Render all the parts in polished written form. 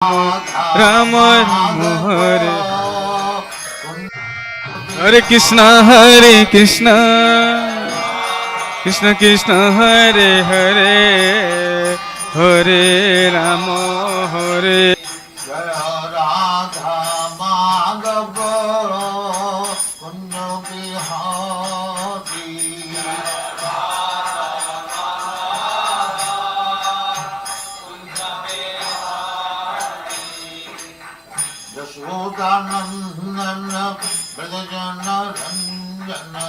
Ram Ram Hare Hare Krishna Krishna Krishna Hare Hare Hare Rama Hare Jaya Radha Madhava Kunja Bihari Yashodanandana Brajajana Ranjana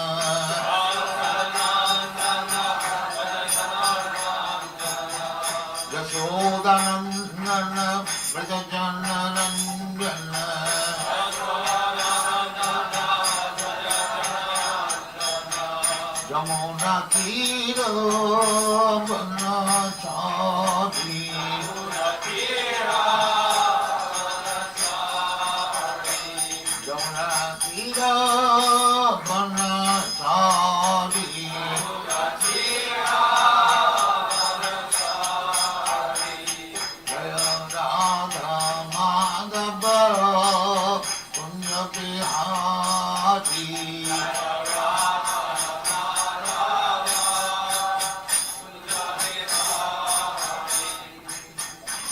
Yashodanandana Brajajana Ranjana Jamuna Tira Banachari Jamuna Tira Banachari Jaya Radha Madhava Kunja Bihari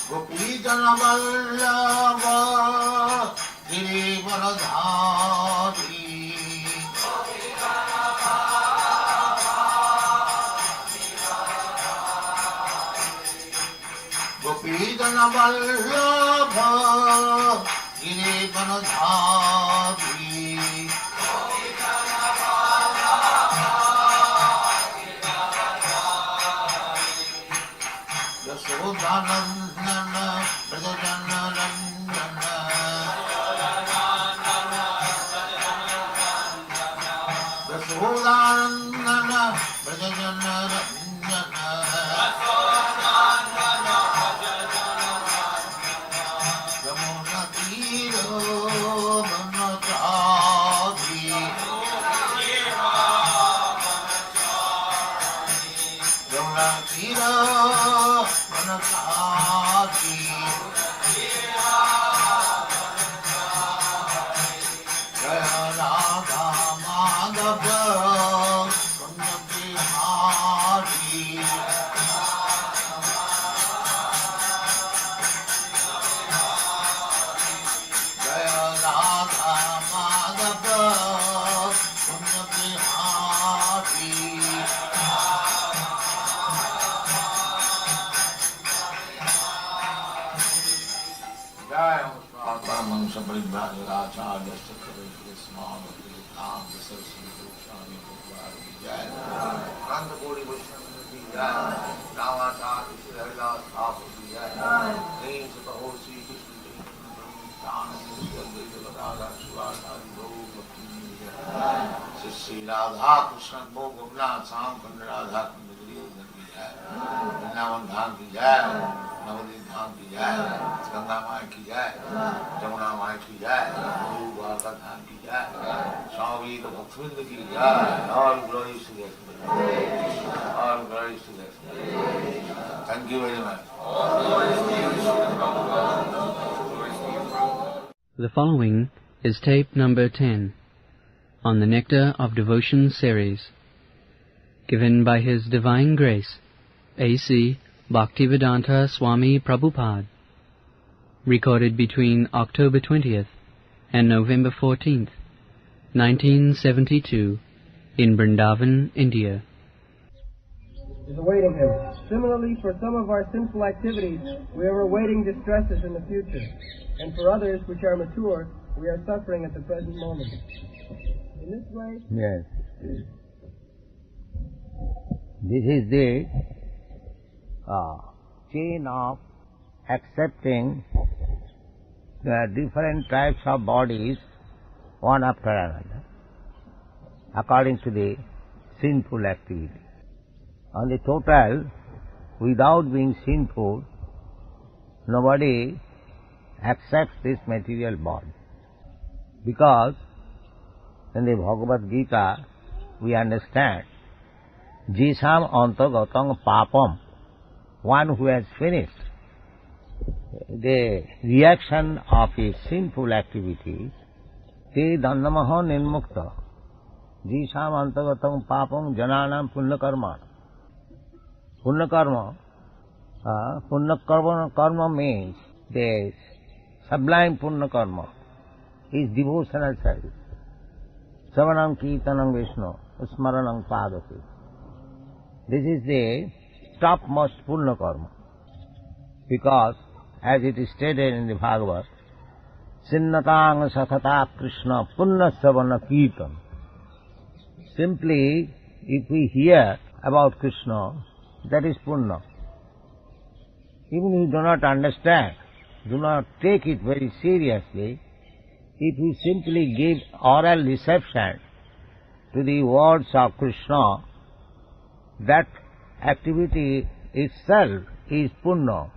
Gopijana Vallabha Girivaradhari Gopijana Vallabha Girivaradhari Yashodanandana Brajajana Ranjana Yashodanandana Brajajana Ranjana Yamuna Tira Banachari Yamuna Tira Banachari Jaya Radha Madhava Kunja Bihari Jaya Radha Madhava Kunja Bihari Jai Paramahamsa Paribhajaracharya Sakharaya Smama Vivekananda Saraswati Goswami Prabhupada ki Jai Nanda Kori Vaishnava ki Jai Ramacharya Shri Haridas Thakur ki Jai Name Sataho Sri Krishna Chaitanya Prabhu Nityananda Suvasari Gaur Bhakti Jai Shri Radha Krishna Bho Gopinath Sam Kanda Radha Kunda Giri ki Jai Vrindavan Dham ki Jai Navadvip Dham ki Jai Ganga Mai ki Jai Jamuna Mai ki Jai Guru Dwarka Dham ki Jai Swami Bhaktivedanta ki Jai All glories to the Excellency All glories to the Excellency Thank you very much. The following is tape number 10 on the Nectar of Devotion series, given by His Divine Grace, A.C. Bhaktivedanta Swami Prabhupada, recorded between October 20th and November 14th, 1972, in Vrindavan, India. Is awaiting him. Similarly, for some of our sinful activities, we are awaiting distresses in the future, and for others which are mature, we are suffering at the present moment. In this way, yes, this is the chain of accepting the different types of bodies one after another according to the sinful activity. On the total, without being sinful, nobody accepts this material body. Because in the Bhagavad Gita we understand Jisam antagatam papam, one who has finished the reaction of his sinful activities, te dandamaha nirmukta, jisham antagatam papam jananam punyakarma. Punyakarma, karma means the sublime punyakarma is devotional service. Savanam kirtanam Vishnu, smaranam padati. This is the topmost punyakarma. Because, as it is stated in the Bhagavad, Sinnatang Sathata Krishna Punnasavana Kirtan. Simply, if we hear about Krishna, that is Punna. Even if you do not understand, do not take it very seriously, if you simply give oral reception to the words of Krishna, that activity itself is Punna.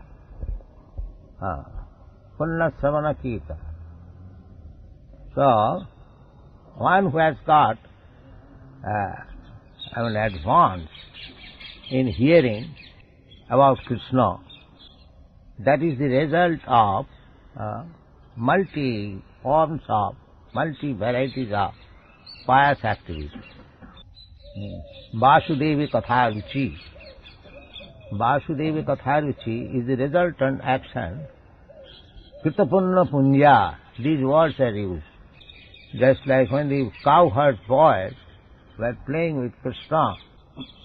Punna Savana Kirtan. So, one who has got advance in hearing about Krishna, that is the result of multi forms of, multi varieties of pious activities. Vasudevi Katha Ruchi. Vasudevi Katha Ruchi is the resultant action. Kritapunna Punya, these words are used. Just like when the cowherd boys were playing with Krishna,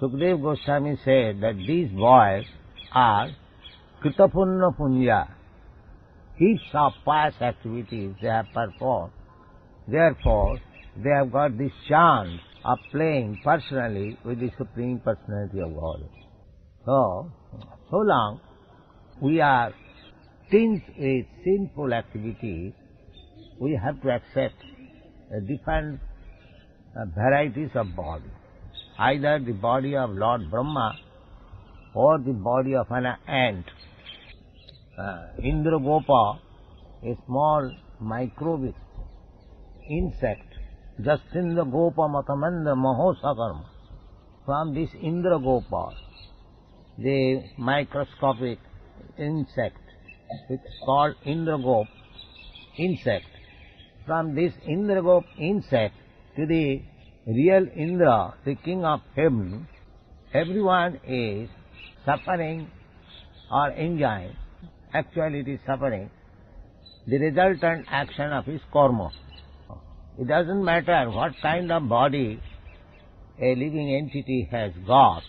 Sukadeva Goswami said that these boys are Kritapunna Punya, heaps of pious activities they have performed. Therefore, they have got this chance of playing personally with the Supreme Personality of God. So long we are tinged with sinful activities, we have to accept different varieties of body. Either the body of Lord Brahma or the body of an ant. Indragopa, a small microbic insect, Jastindragopa Matamanda Mahosakarma. From this Indragopa, the microscopic insect, which is called Indragop insect, from this Indragop insect to the real Indra, the king of heaven, everyone is suffering or enjoying. Actually it is suffering the resultant action of his karma. It doesn't matter what kind of body a living entity has got,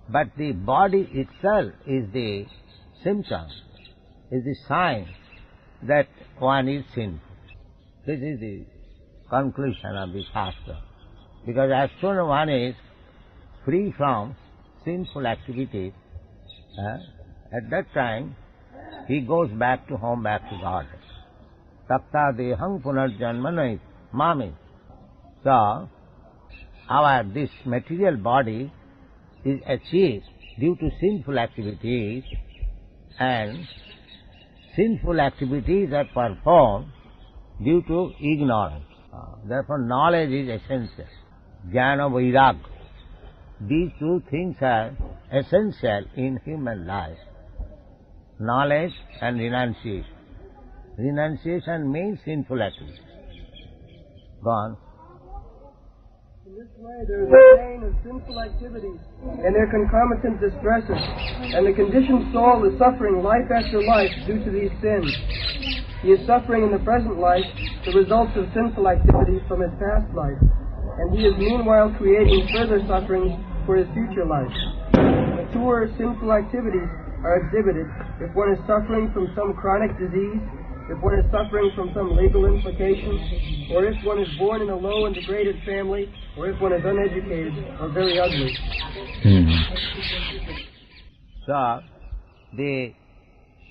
but the body itself is the symptom, is the sign that one is sinful. This is the conclusion of the Shastra. Because as soon as one is free from sinful activities, at that time he goes back to home, back to God. Takta dehang punarjanmanai mami. So, this material body is achieved due to sinful activities, and sinful activities are performed due to ignorance. Therefore, knowledge is essential. Jnana Vairag. These two things are essential in human life. Knowledge and renunciation. Renunciation means sinful activity. Go on. In this way, there is a chain of sinful activities and their concomitant distresses, and the conditioned soul is suffering life after life due to these sins. He is suffering in the present life the results of sinful activities from his past life, and he is meanwhile creating further suffering for his future life. Mature sinful activities are exhibited if one is suffering from some chronic disease, if one is suffering from some legal implication, or if one is born in a low and degraded family, or if one is uneducated or very ugly. So, the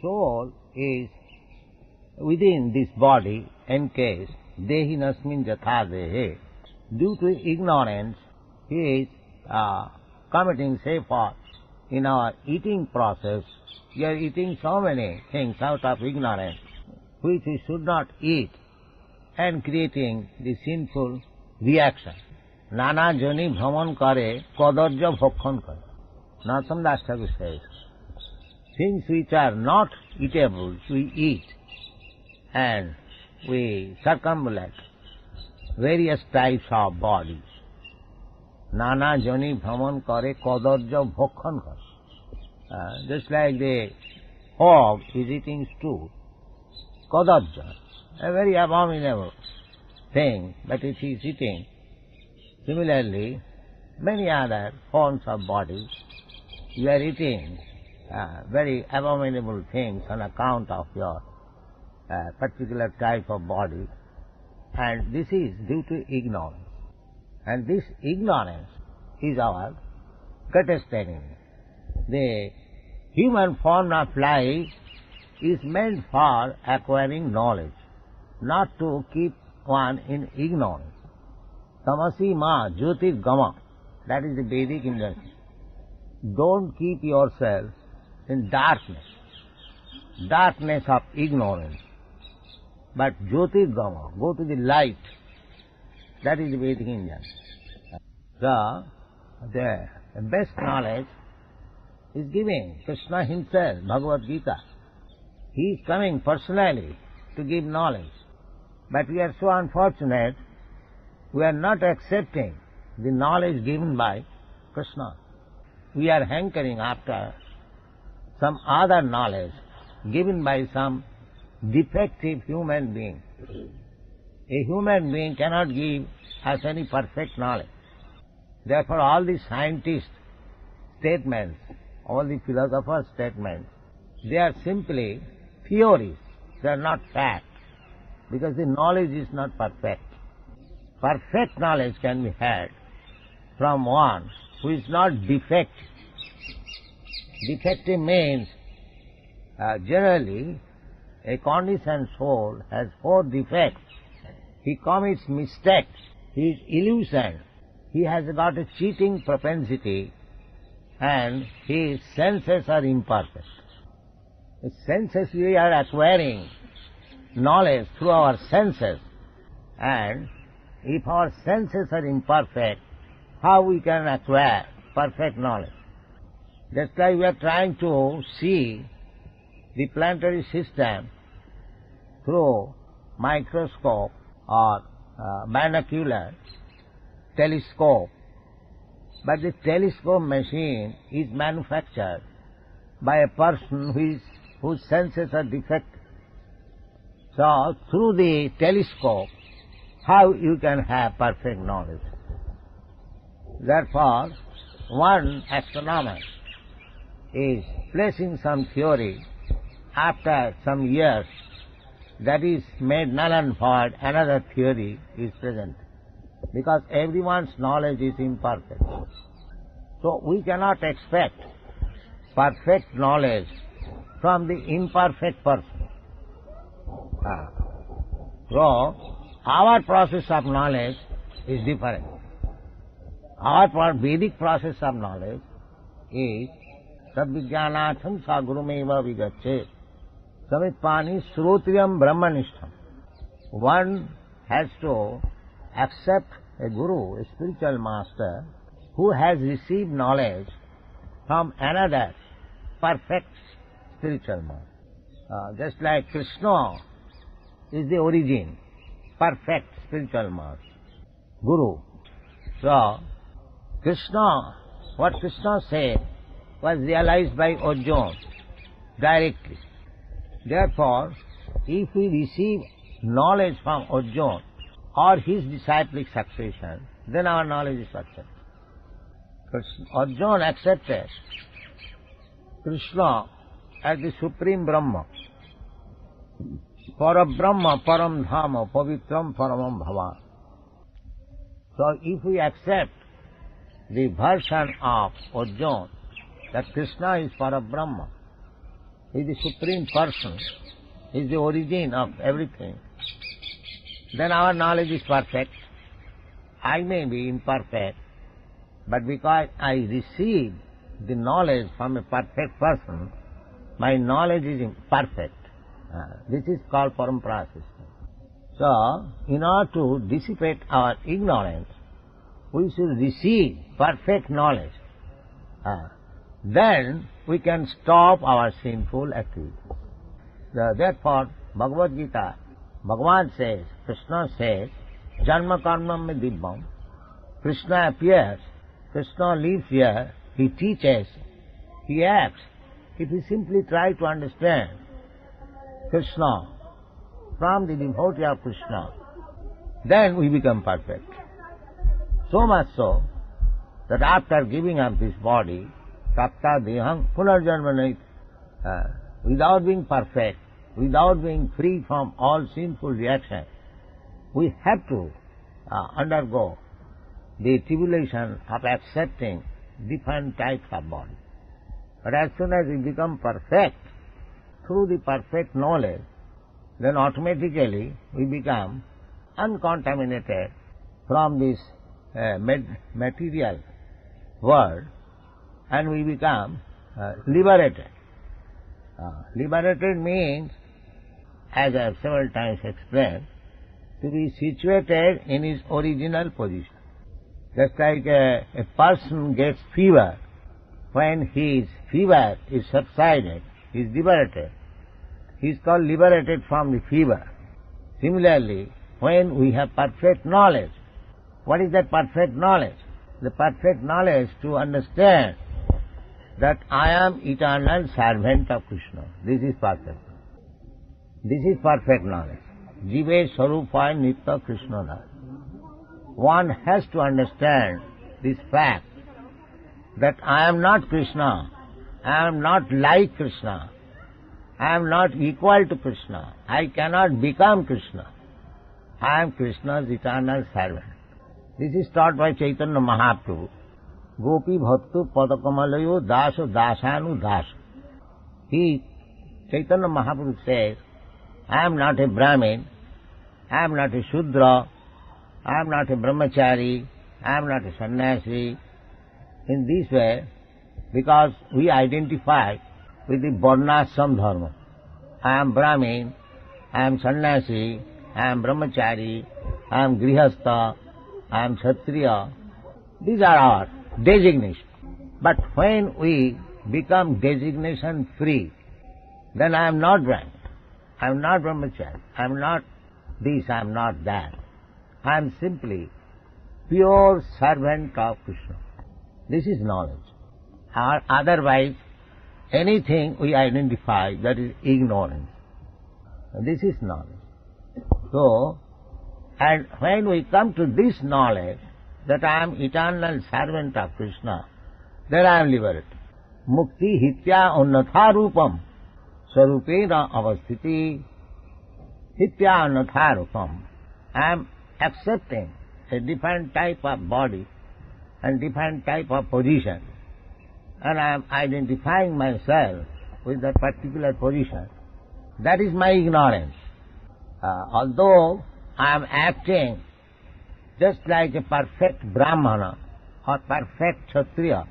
soul is within this body encased, dehi nasmin jatha dehe. Due to ignorance, he is committing, say for, in our eating process, we are eating so many things out of ignorance, which we should not eat, and creating the sinful reaction. Nana jani bhraman kare, kadarja bhakhan kare. Natam Das Thakur says. things which are not eatable, we eat, and we circumambulate various types of bodies. Nana jani bhraman kare kadarja bhokhan kare. Just like the hog is eating stew, kadarja, a very abominable thing, but it is eating. Similarly, many other forms of bodies, you are eating very abominable things on account of your particular type of body, and this is due to ignorance. And this ignorance is our greatest enemy. The human form of life is meant for acquiring knowledge, not to keep one in ignorance. Tamasi ma jyotir gama, that is the Vedic injunction. Don't keep yourself in darkness of ignorance, but jyotir gama, go to the light. That is the Vedic injunction. So, the best knowledge is giving Krishna himself, Bhagavad Gita. He is coming personally to give knowledge. But we are so unfortunate, we are not accepting the knowledge given by Krishna. We are hankering after some other knowledge given by some defective human being. A human being cannot give us any perfect knowledge. Therefore all the scientists' statements, all the philosophers' statements, they are simply theories, they are not facts, because the knowledge is not perfect. Perfect knowledge can be had from one who is not defective. Defective means generally a conditioned soul has 4 defects. He commits mistakes, he is illusioned, he has got a cheating propensity, and his senses are imperfect. The senses, we are acquiring knowledge through our senses, and if our senses are imperfect, how we can acquire perfect knowledge? Just like we are trying to see the planetary system through microscope or binocular telescope, but the telescope machine is manufactured by a person whose senses are defective. So, through the telescope, how you can have perfect knowledge? Therefore, one astronomer is placing some theory, after some years that is made null and void, another theory is present, because everyone's knowledge is imperfect. So we cannot expect perfect knowledge from the imperfect person. So our process of knowledge is different. Our Vedic process of knowledge is Sadvijnanatham sagurumeva vigacche samitpani srotriyam brahmanishtham. One has to accept a guru, a spiritual master, who has received knowledge from another perfect spiritual master. Just like Krishna is the origin, perfect spiritual master, guru. So, Krishna, what Krishna said was realized by Arjuna directly. Therefore, if we receive knowledge from Arjuna or his disciplic succession, then our knowledge is success. Arjuna accepted Krishna as the supreme Brahma. Para Brahma, Param Dhama, Pavitram Paramam Bhava. So if we accept the version of Arjuna that Krishna is Para Brahma, he is the supreme person, he is the origin of everything, then our knowledge is perfect. I may be imperfect, but because I receive the knowledge from a perfect person, my knowledge is perfect. This is called parampara system. So, in order to dissipate our ignorance, we should receive perfect knowledge. then we can stop our sinful activities. Therefore, Bhagavad Gita, Bhagavan says, Krishna says, Janma karma me dibbam. Krishna appears, Krishna lives here, he teaches, he acts. If we simply try to understand Krishna from the devotee of Krishna, then we become perfect. So much so that after giving up this body, tapta deham punarjanma, without being perfect, without being free from all sinful reactions, we have to undergo the tribulation of accepting different types of body. But as soon as we become perfect, through the perfect knowledge, then automatically we become uncontaminated from this material world, and we become liberated. Liberated means, as I have several times explained, to be situated in his original position. Just like a person gets fever, when his fever is subsided, he is liberated. He is called liberated from the fever. Similarly, when we have perfect knowledge, what is that perfect knowledge? The perfect knowledge to understand that I am eternal servant of Krishna. This is perfect. This is perfect knowledge. Jive Sarupaya Nitya Krishna Das. One has to understand this fact that I am not Krishna, I am not like Krishna, I am not equal to Krishna, I cannot become Krishna. I am Krishna's eternal servant. This is taught by Chaitanya Mahaprabhu. Gopi Bhattu Padakamalayo Daso Dasanu Daso. Chaitanya Mahaprabhu says, I am not a Brahmin, I am not a Shudra, I am not a Brahmachari, I am not a Sannyasi. In this way, because we identify with the Varnashram Dharma. I am Brahmin, I am Sannyasi, I am Brahmachari, I am Grihastha, I am Kshatriya. These are our designations. But when we become designation free, then I am not Brahmin, I am not Brahmachari, I am not this, I am not that. I am simply pure servant of Krishna. This is knowledge. Or otherwise, anything we identify, that is ignorance. This is knowledge. So, and when we come to this knowledge, that I am eternal servant of Krishna, then I am liberated. Mukti hitya unnatha rupam sarupena avasthiti hitya unnatha rupam. I am accepting a different type of body and different type of position, and I am identifying myself with that particular position. That is my ignorance. Although I am acting just like a perfect Brahmana or perfect Kshatriya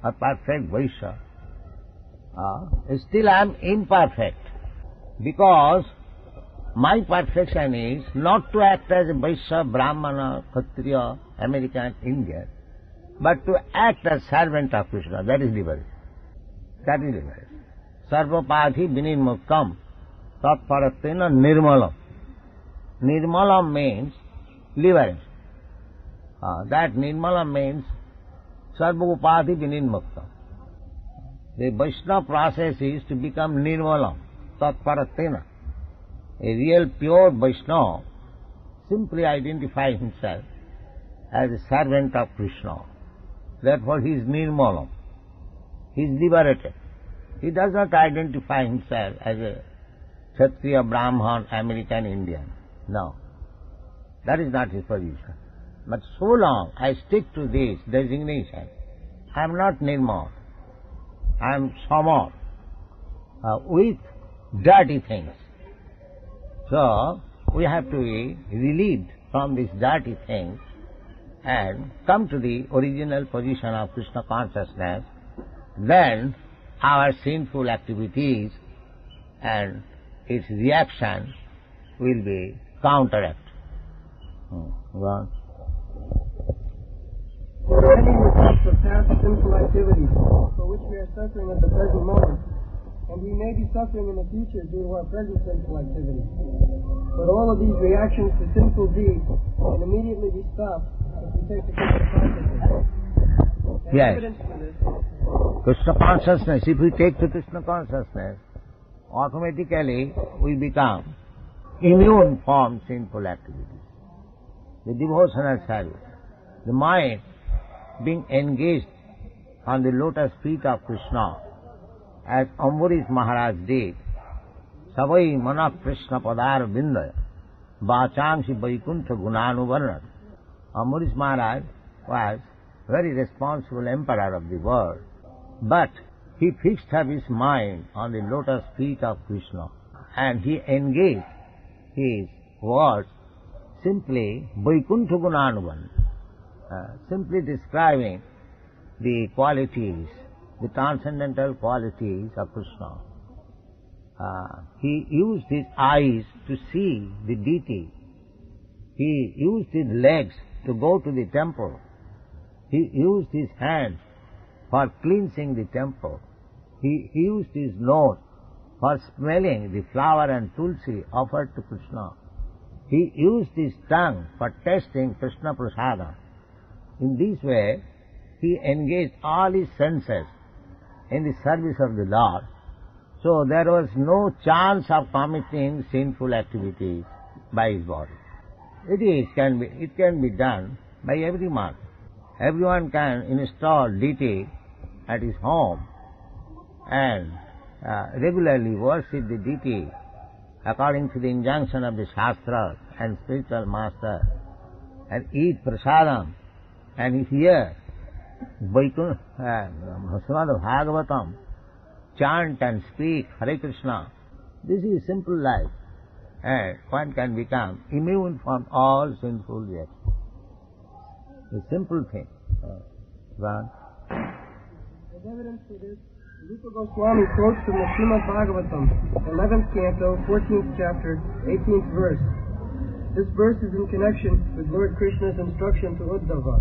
or perfect Vaishya, still I am imperfect, because my perfection is not to act as a Vaishya, Brahmana, Kshatriya, American, Indian, but to act as servant of Krishna. That is liberation. That is liberation. Sarvapadhi vinirmuktam tatparatena nirmalam. Nirmalam means liberation. That nirmalam means sarvapadhi vinirmuktam. The Vaishnava process is to become nirmalam, tatparatena. A real pure Vaishnava simply identifies himself as a servant of Krishna. Therefore he is nirmalam. He is liberated. He does not identify himself as a Kshatriya, Brahman, American, Indian. No. That is not his position. But so long I stick to this designation, I am not nirmal. I am samar, with dirty things. So, we have to be relieved from these dirty things and come to the original position of Krishna consciousness. Then our sinful activities and its reaction will be counteracted. Ending this of past sinful activities for which we are suffering at the present moment, and we may be suffering in the future due to our present sinful activities. But all of these reactions to sinful deeds can immediately be stopped if we take the Krishna consciousness. And Yes. evidence for this, Krishna consciousness, if we take to Krishna consciousness, automatically we become immune from sinful activities. The devotional service, the mind being engaged on the lotus feet of Krishna, as Ambarish Maharaj did, Savai Mana Krishna Padar Vindaya, Vachangsi Vaikuntha Gunanuvarnat. Ambarish Maharaj was very responsible emperor of the world, but he fixed up his mind on the lotus feet of Krishna, and he engaged his words simply Vaikuntha Gunanuvarnat, simply describing the qualities, the transcendental qualities of Krishna. He used his eyes to see the deity. He used his legs to go to the temple. He used his hands for cleansing the temple. He used his nose for smelling the flower and tulsi offered to Krishna. He used his tongue for tasting Krishna Prasada. In this way, he engaged all his senses in the service of the Lord. So there was no chance of committing sinful activities by his body. It can be done by everyone. Everyone can install deity at his home and regularly worship the deity according to the injunction of the Shastras and spiritual master, and eat prasadam and hear Srimad Bhagavatam, chant and speak Hare Krishna. This is simple life, and one can become immune from all sinful reactions. A simple thing. as evidence for this, Rupa Goswami quotes from the Srimad Bhagavatam, 11th canto, 14th chapter, 18th verse. This verse is in connection with Lord Krishna's instruction to Uddhava,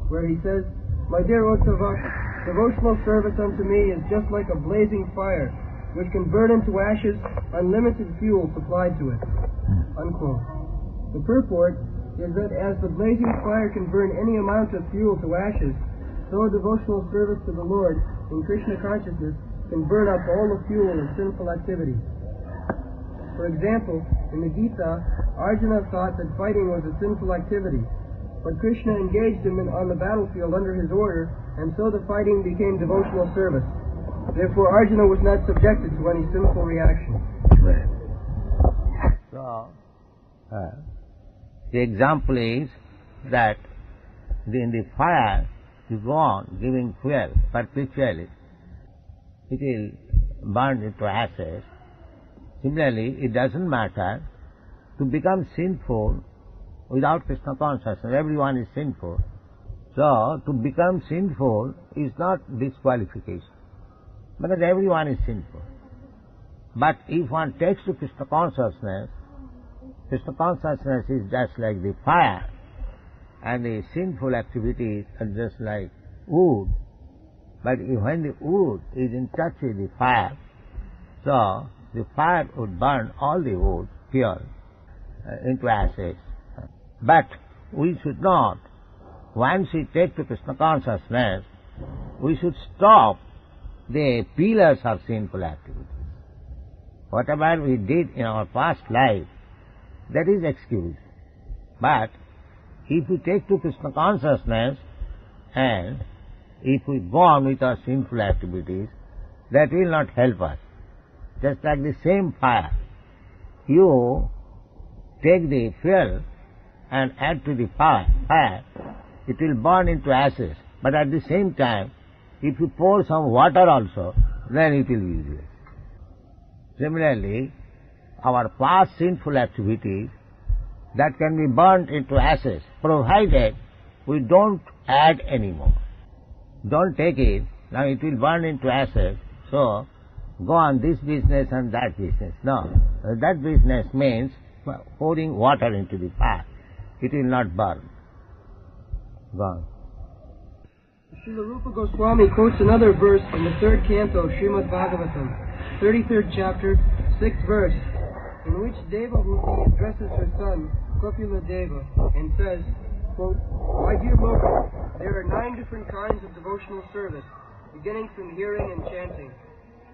where he says, "My dear Uddhava, devotional service unto me is just like a blazing fire, which can burn into ashes unlimited fuel supplied to it." Unquote. The purport is that as the blazing fire can burn any amount of fuel to ashes, so devotional service to the Lord in Krishna consciousness can burn up all the fuel of sinful activity. For example, in the Gita, Arjuna thought that fighting was a sinful activity, but Krishna engaged him on the battlefield under his order, and so the fighting became devotional service. Therefore, Arjuna was not subjected to any sinful reaction. So, the example is that in the fire, you go on giving fuel perpetually, it will burn into ashes. Similarly, it doesn't matter to become sinful without Krishna consciousness. Everyone is sinful. So, to become sinful is not disqualification, because everyone is sinful. But if one takes to Krishna consciousness is just like the fire, and the sinful activities are just like wood. But when the wood is in touch with the fire, so the fire would burn all the wood pure into ashes. But we should not, once we take to Krishna consciousness, we should stop the pillars of sinful activities. Whatever we did in our past life, that is excused. But if we take to Krishna consciousness and if we go on with our sinful activities, that will not help us. Just like the same fire, you take the fuel and add to the fire, it will burn into ashes. But at the same time, if you pour some water also, then it will be useless. Similarly, our past sinful activities, that can be burnt into ashes, provided we don't add any more. Don't take it, now it will burn into ashes, so go on this business and that business. No, that business means pouring water into the fire. It will not burn. Go on. Srila Rupa Goswami quotes another verse from the 3rd canto, Srimad Bhagavatam, 33rd chapter, 6th verse, in which Devahuti addresses her son, Kopila Deva, and says, quote, "My dear Loka, there are 9 different kinds of devotional service, beginning from hearing and chanting.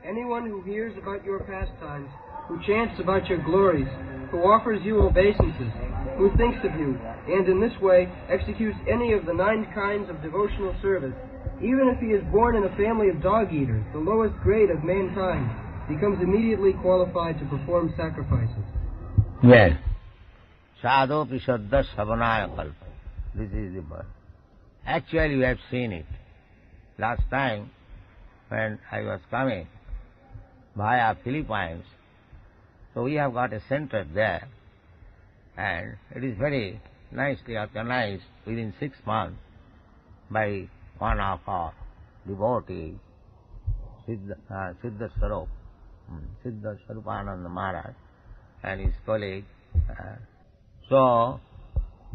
Anyone who hears about your pastimes, who chants about your glories, who offers you obeisances, who thinks of you, and in this way executes any of the 9 kinds of devotional service, even if he is born in a family of dog-eaters, the lowest grade of mankind, becomes immediately qualified to perform sacrifices." Yes. Sadhopi Saddha Savanaya Kalpa. This is the verse. Actually, we have seen it. Last time, when I was coming via Philippines, so we have got a center there, and it is very nicely organized within 6 months by one of our devotees, Siddha Swarupananda Maharaj and his colleague. So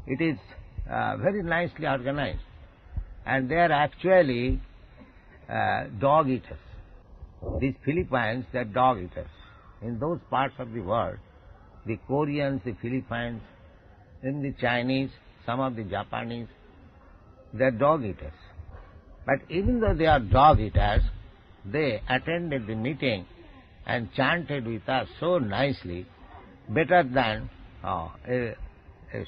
it is very nicely organized, and they are actually dog eaters. These Philippines, they are dog eaters. In those parts of the world, the Koreans, the Philippines, in the Chinese, some of the Japanese, they are dog eaters. But even though they are dog eaters, they attended the meeting and chanted with us so nicely, better than a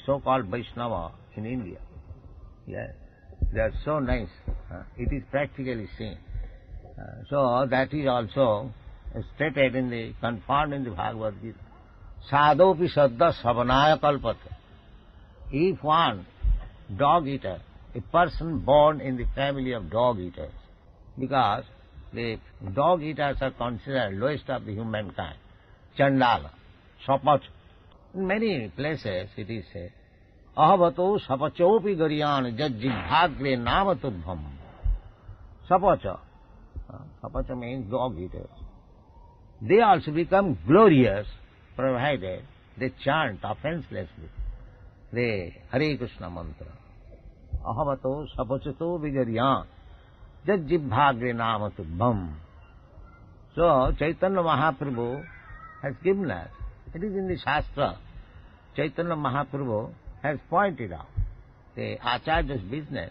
so-called Vaishnava in India. Yes, they are so nice. It is practically seen. So that is also stated in the, confirmed in the Bhagavad Gita. Sadhopi Saddha Savanaya Kalpate. If one dog eater, a person born in the family of dog eaters, because the dog eaters are considered lowest of the humankind, Chandala, Sapacha. In many places it is said, Ahavato Sapachopi Garyan Jajjibhagre Namatudbham. Sapacha. Sapacha means dog eaters. They also become glorious, provided they chant offenselessly the Hare Krishna mantra. Ahavato sapachato vigaryan jajjibhagre namatubham. So Chaitanya Mahaprabhu has given us, it is in the Shastra, Chaitanya Mahaprabhu has pointed out the Acharya's business.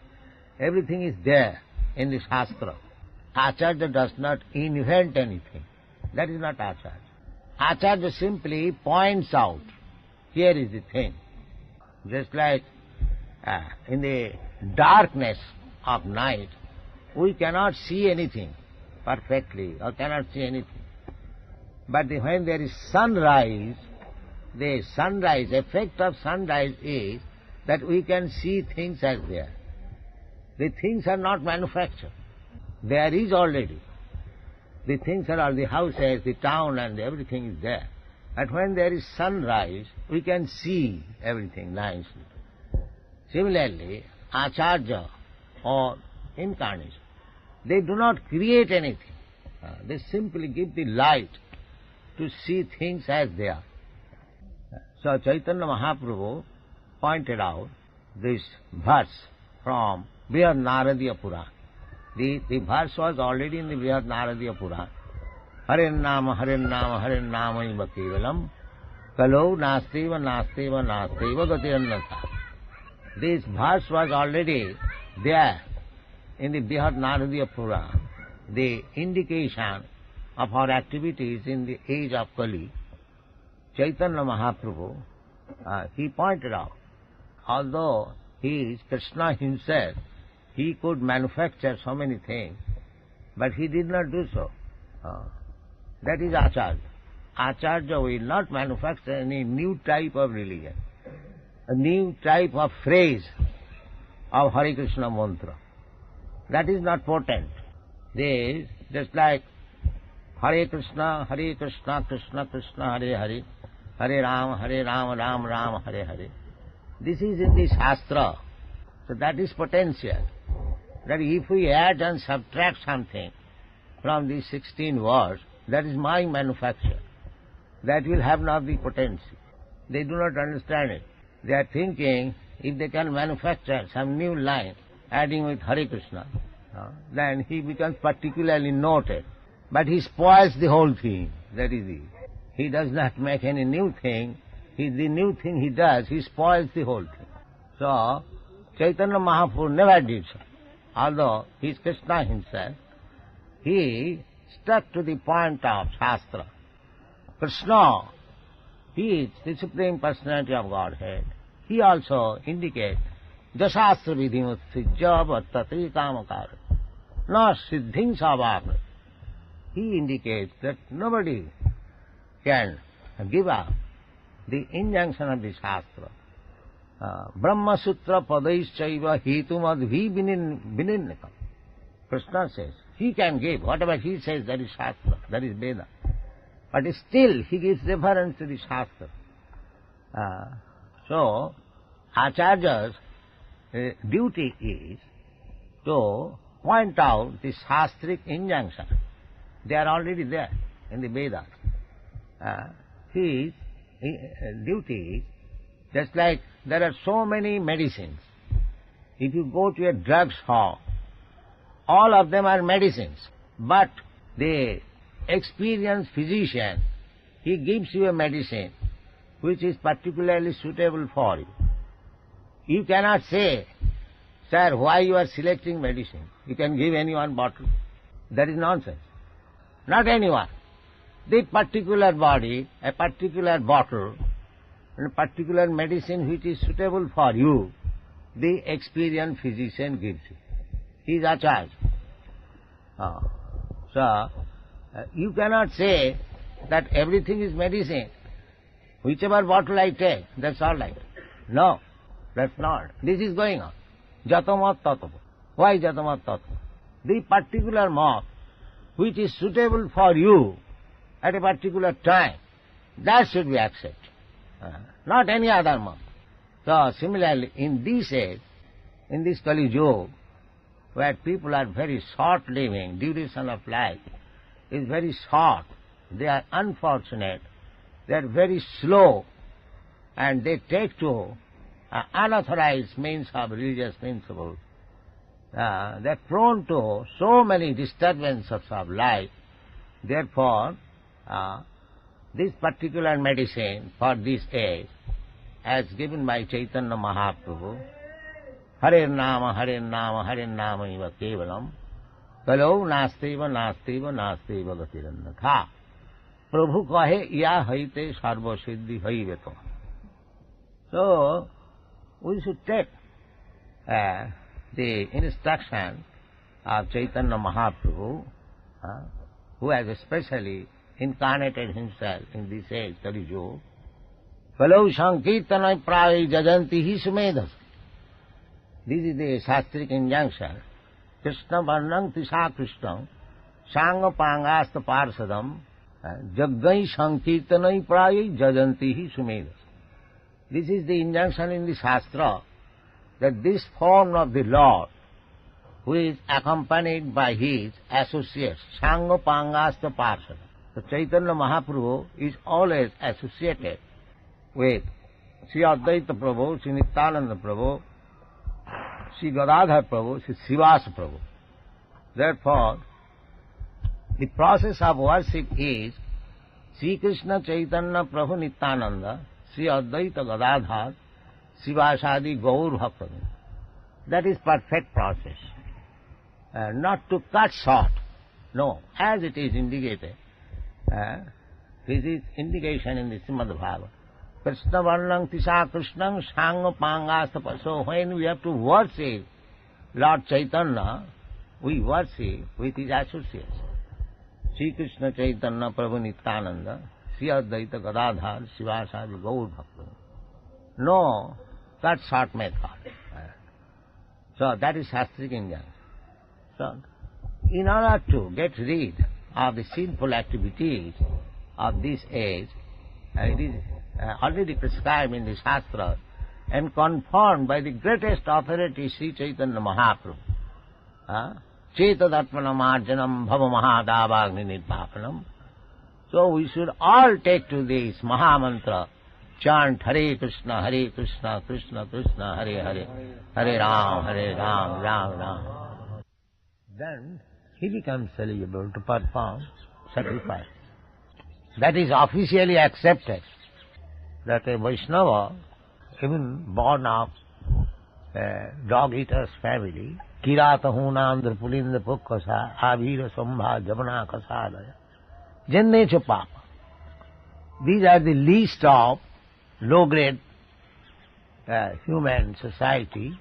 Everything is there in the Shastra. Acharya does not invent anything. That is not Acharya. Acharya simply points out, here is the thing. Just like in the darkness of night, we cannot see anything perfectly, or cannot see anything. But when there is sunrise, the sunrise, effect of sunrise is that we can see things as they are. The things are not manufactured. There is already. The things are all the houses, the town, and everything is there. But when there is sunrise, we can see everything nicely. Similarly, Acharya or incarnation, they do not create anything. They simply give the light to see things as they are. So Chaitanya Mahaprabhu pointed out this verse from Brihad Naradiya Purana. The verse was already in the Brihad Naradiya Purana. Hare Nama, Hare Nama, Hare Nama iva kevalam, kalo nasteva, nasteva, nasteva gati annatha. This verse was already there in the Brihad Naradiya Purana, the indication of our activities in the age of Kali. Chaitanya Mahaprabhu, he pointed out, although he is Krishna himself, he could manufacture so many things, but he did not do so. That is Acharya. Acharya will not manufacture any new type of religion, a new type of phrase of Hare Krishna mantra. That is not potent. This is just like Hare Krishna, Krishna Krishna, Hare Hare, Hare Rama, Ram Ram, Hare Hare. This is in the Shastra. So that is potential. That if we add and subtract something from these 16 words, that is my manufacture. That will have not the potency. They do not understand it. They are thinking if they can manufacture some new line, adding with Hare Krishna, then he becomes particularly noted. But he spoils the whole thing. That is it. He does not make any new thing. The new thing he does, he spoils the whole thing. So, Chaitanya Mahaprabhu never did so. Although he is Krishna himself, he stuck to the point of Shastra. Krishna, he is the Supreme Personality of Godhead. He also indicates Jasastra vidhimutsijya vartate kamakara na siddhing savakra. He indicates that nobody can give up the injunction of the Shastra. Brahma Sutra padaishchaiva hetumadhi vininnikam. Krishna says, he can give. Whatever he says, that is Shastra, that is Veda. But still, he gives reference to the Shastra. So, Acharya's duty is to point out the Shastric injunction. They are already there in the Vedas. His duty is, just like there are so many medicines. If you go to a drugstore, all of them are medicines, but the experienced physician, he gives you a medicine which is particularly suitable for you. You cannot say, sir, why you are selecting medicine? You can give anyone bottle. That is nonsense. Not anyone. The particular body, a particular bottle, and a particular medicine which is suitable for you, the experienced physician gives you. He is Acharya. So, you cannot say that everything is medicine. Whichever bottle I take, that's all right. No, that's not. This is going on. Jatamat tattva. Why jatamat tattva? The particular moth which is suitable for you at a particular time, that should be accepted. Not any other moth. So, similarly, in this age, in this Kali Yuga, where people are very short-living, duration of life is very short, they are unfortunate, they are very slow, and they take to unauthorized means of religious principles. They are prone to so many disturbances of life. Therefore, this particular medicine for this age, as given by Chaitanya Mahaprabhu, Hare Nama, Hare Nama, Hare Nama iva kevalam, Kalau nasteva, nasteva, nasteva gatirannatha. Prabhu kahe, ya haite sarva siddhi haiveto. So, we should take the instruction of Chaitanya Mahaprabhu, who has especially incarnated himself in this age, Kali Yuga. Kalau sankirtanai pravi jajanti hi sumedhas. This is the Shastric injunction. Krishna varnang tisa Krishnam sanga pangasta parsadam jaggai sankirtanai pravi jajanti hi sumedhas. This is the injunction in the Shastra, that this form of the Lord, who is accompanied by his associates, Sangha Pangasta Parsada. So Chaitanya Mahaprabhu is always associated with Sri Advaita Prabhu, Sri Nityananda Prabhu, Sri Gadadhar Prabhu, Sri Srivasa Prabhu. Therefore, the process of worship is Sri Krishna Chaitanya Prabhu Nityananda, Sri Advaita Gadadhar, Srivasadi Gaur Bhaktivinoda. That is perfect process. Not to cut short. No, as it is indicated. This is indication in the Srimad Bhagavatam. Krishna Varnang Tisa Krishnang Sangha Pangastapa. So when we have to worship Lord Chaitanya, we worship with his associates. Sri Krishna Chaitanya Prabhu Nityananda, Sri Advaita Gadadhar, Srivasadi Gaur Bhaktivinoda. No, cut short method. So that is Shastric injunction. So, in order to get rid of the sinful activities of this age, it is already prescribed in the Shastra and confirmed by the greatest authority, Sri Chaitanya Mahaprabhu. Cetadatmanam arjanam bhava mahadavagni nidvapanam. So we should all take to this Mahamantra, chant Hare Krishna, Krishna Krishna, Hare Hare, Hare Ram, Ram Ram. then he becomes eligible to perform sacrifice. That is officially accepted, that a Vaishnava, even born of a dog-eater's family, Kirata Hunandra Pulinda Pukkasa, Avira Sambha Javana Kasadaya, Jannecha Papa. These are the least of low-grade human society,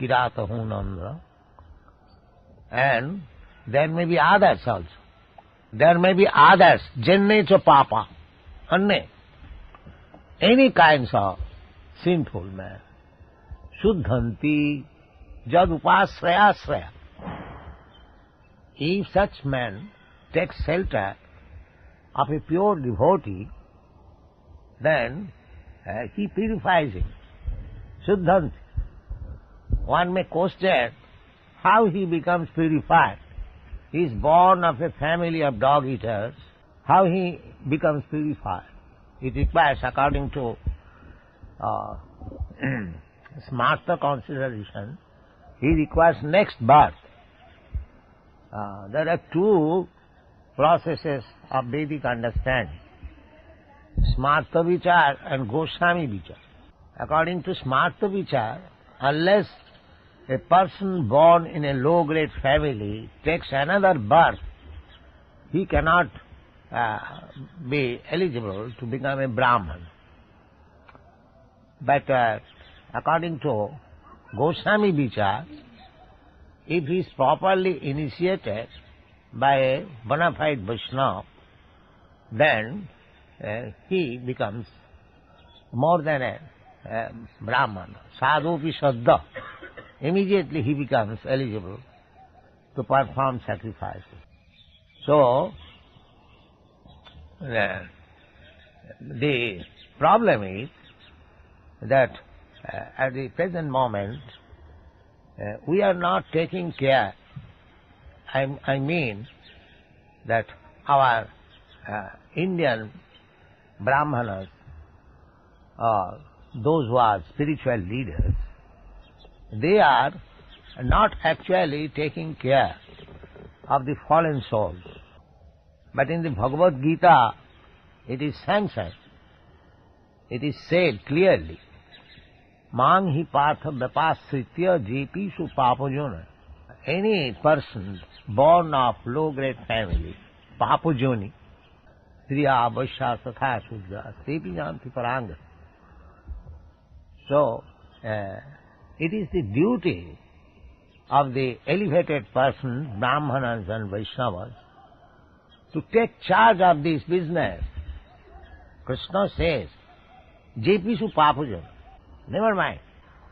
Kirata Hunandra, and there may be others also. There may be others, Jannecha Papa, Anne, any kinds of sinful man. Shuddhanti jad upasraya. If such man takes shelter of a pure devotee, then he purifies him. Shuddhanti. One may question how he becomes purified. He is born of a family of dog-eaters. How he becomes purified? It requires, according to smarter consideration, he requires next birth. There are two processes of Vedic understanding, Smarta Vichar and Goswami Vichar. According to Smarta Vichar, unless a person born in a low-grade family takes another birth, he cannot be eligible to become a Brahman. But according to Goswami Vichar, if he is properly initiated by a bona fide Vaishnava, then he becomes more than a Brahman. Sadhupi Saddha. Immediately he becomes eligible to perform sacrifices. So, the problem is that at the present moment we are not taking care. I mean that our Indian Brahmanas, or those who are spiritual leaders, they are not actually taking care of the fallen souls. But in the Bhagavad Gita, it is sanctioned. It is said clearly, Mang hi partha vyapasritya jepishu papajona. Any person born of low-grade family, papajoni, striya vaishya satha shudra, tepi janti paranga. So, it is the duty of the elevated persons, Brahmanas and Vaishnavas, to take charge of this business. Krishna says, Jepishu Papujan. Never mind,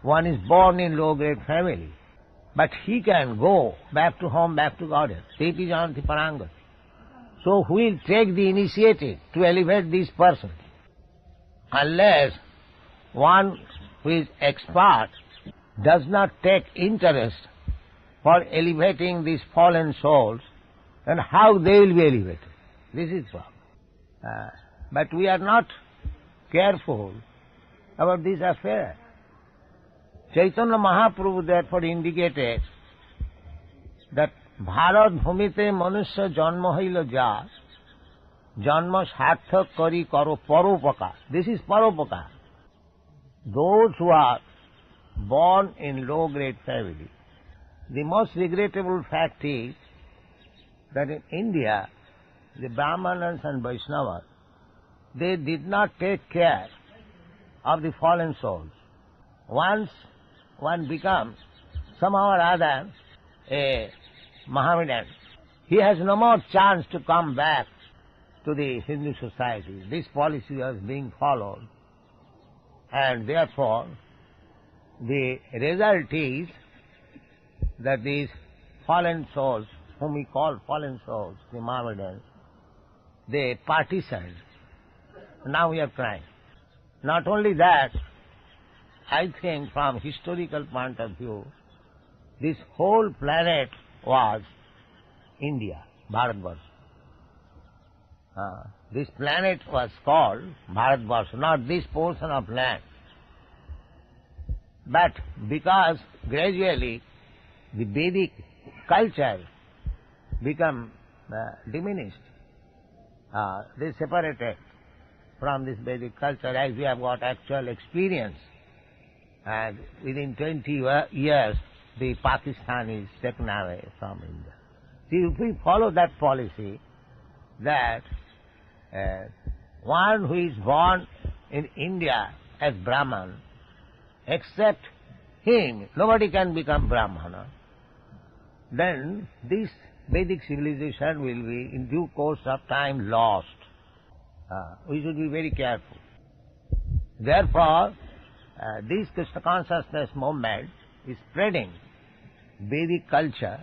one is born in low-grade family, but he can go back to home, back to Godhead. Tepi janti paranga. So who will take the initiative to elevate this person? Unless one who is expert does not take interest for elevating these fallen souls, then how they will be elevated? This is the problem. But we are not careful about this affair. Chaitanya Mahaprabhu therefore indicated that Bharat Bhumite Manusya Janma Haila Ja Janma Sarthak Kari Karo Paropakar. This is Paropakar. Those who are born in low-grade family, the most regrettable fact is that in India, the Brahmanas and Vaishnavas, they did not take care of the fallen souls. Once one becomes somehow or other a Mohammedan, he has no more chance to come back to the Hindu society. This policy was being followed, and therefore the result is that these fallen souls, whom we call fallen souls, the Mohammedans, they partitioned. Now we are trying. Not only that, I think from historical point of view, this whole planet was India, Bharatvarsha. This planet was called Bharatvarsha, not this portion of land. But because gradually the Vedic culture become diminished. They separated from this Vedic culture, as we have got actual experience. And within 20 years, the Pakistan is taken away from India. See, if we follow that policy, that one who is born in India as Brahman, except him, nobody can become Brahmana, then this Vedic civilization will be in due course of time lost. We should be very careful. Therefore, this Krishna consciousness movement is spreading Vedic culture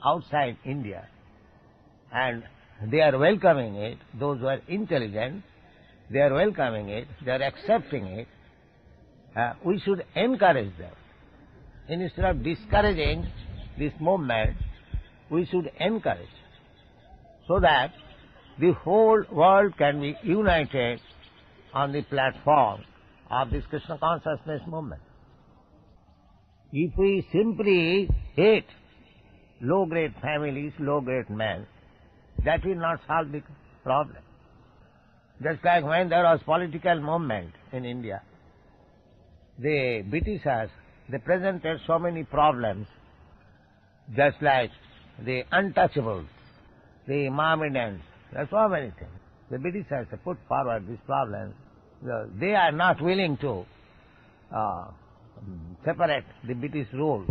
outside India, and they are welcoming it. Those who are intelligent, they are welcoming it, they are accepting it. We should encourage them. Instead of discouraging this movement, we should encourage, so that the whole world can be united on the platform of this Krishna consciousness movement. If we simply hate low-grade families, low-grade men, that will not solve the problem. Just like when there was political movement in India, the Britishers, they presented so many problems, just like the untouchables, the Mohammedans, there are so many things. The Britishers put forward these problems. They are not willing to separate the British rule.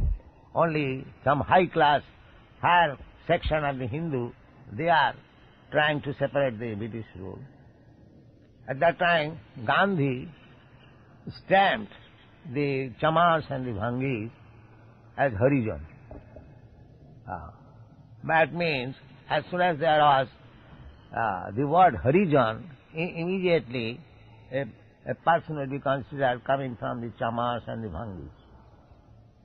Only some high class, higher section of the Hindu, they are trying to separate the British rule. At that time, Gandhi stamped the Chamars and the Bhangis as Harijan. That means, as soon as there was the word Harijan, immediately a person will be considered coming from the Chamars and the Bhangis.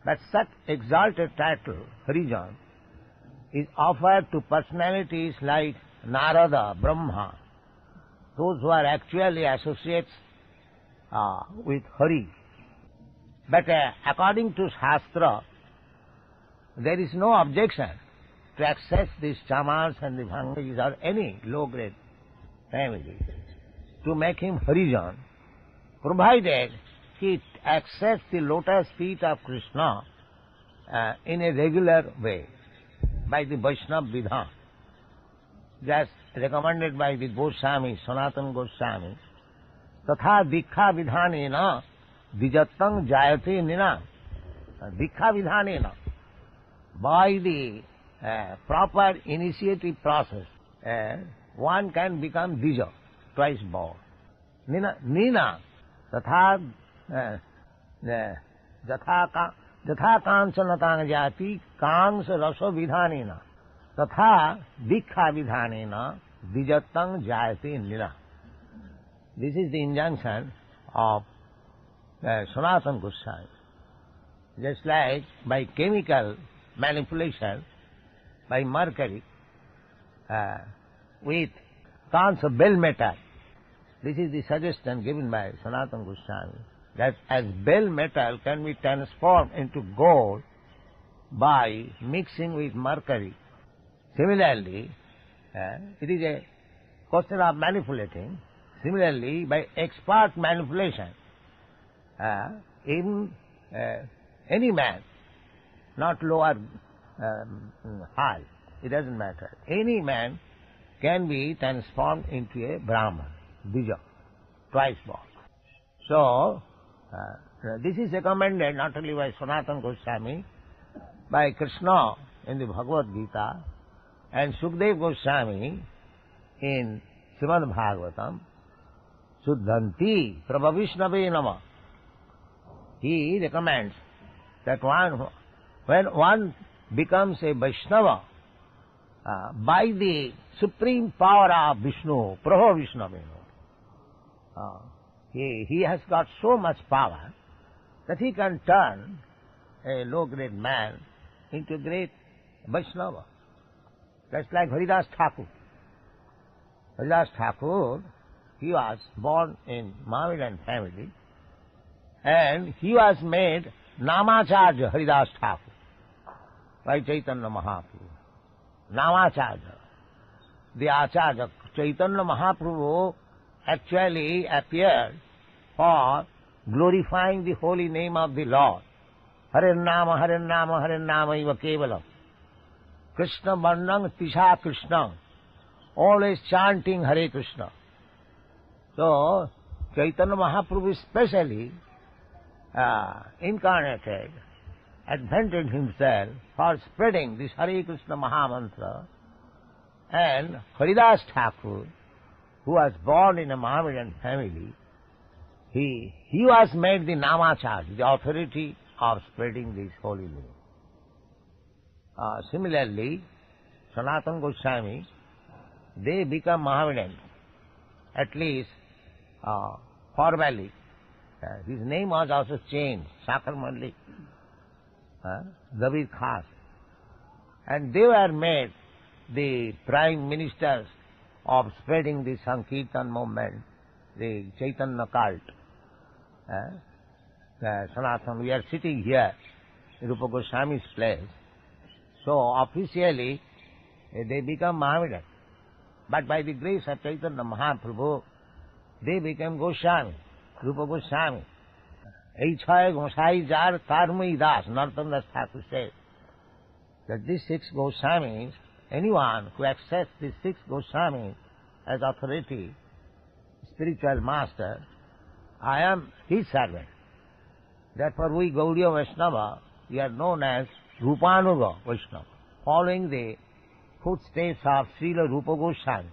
But such exalted title, Harijan, is offered to personalities like Narada, Brahma, those who are actually associates with Hari. But according to Shastra, there is no objection to access these Chamars and the Bhangis or any low-grade family to make him Harijan, provided he accepts the lotus feet of Krishna in a regular way by the Vaishnava Vidhan, just recommended by the Goswami, Sanatana Goswami. Tatha dikha vidhanena dijatang jayate nina. Dikha vidhanena, by the proper initiative process, one can become Dija, twice born. Nina, tatha jatha kanchanatang jati kansa raso vidhanena, tatha dikha vidhanena dijatang jayate nina. This is the injunction of Sanatana Goswami. Just like by chemical manipulation, by mercury, with tons of bell metal. This is the suggestion given by Sanatana Goswami, that as bell metal can be transformed into gold by mixing with mercury. Similarly, it is a question of manipulating. Similarly, by expert manipulation, in any man, not low or high, it doesn't matter. Any man can be transformed into a Brahman, Bija, twice born. So, this is recommended not only by Sanatana Goswami, by Krishna in the Bhagavad Gita, and Sukdev Goswami in Srimad Bhagavatam, Suddhanti Prabhavishnave Nama. He recommends that when one becomes a Vaishnava, by the supreme power of Vishnu, Prabhu Vishnave, he has got so much power that he can turn a low-grade man into a great Vaishnava. Just like Haridas Thakur. Haridas Thakur, he was born in Mohammedan family, and he was made Namacharya Haridas Thakur by Chaitanya Mahaprabhu. Namacharya. The Acharya, Chaitanya Mahaprabhu actually appeared for glorifying the holy name of the Lord. Hare Nama, Hare Nama, Hare Nama iva kevalam. Krishna Varnam Tisha Krishna. Always chanting Hare Krishna. So, Chaitanya Mahaprabhu specially incarnated, advented himself for spreading this Hare Krishna Mahamantra, and Haridas Thakur, who was born in a Mohammedan family, he was made the Namacharya, the authority of spreading this holy name. Similarly, Sanatana Goswami, they become Mohammedan, at least formally. His name was also changed, Sakar Malik, David Khas. And they were made the prime ministers of spreading the Sankirtan movement, the Chaitanya cult. Sanatana, we are sitting here in Rupa Goswami's place. So officially they become Mohammedan. But by the grace of Chaitanya Mahaprabhu, they became Goswami, Rupa Goswami. Ei chhaya Gosai jar karmai das, Narottam Das Thakur says that these 6 Goswamis, anyone who accepts these 6 Goswamis as authority, spiritual master, I am his servant. Therefore we Gaudiya Vaishnava, we are known as Rupanuga Vaishnava, following the footsteps of Srila Rupa Goswami.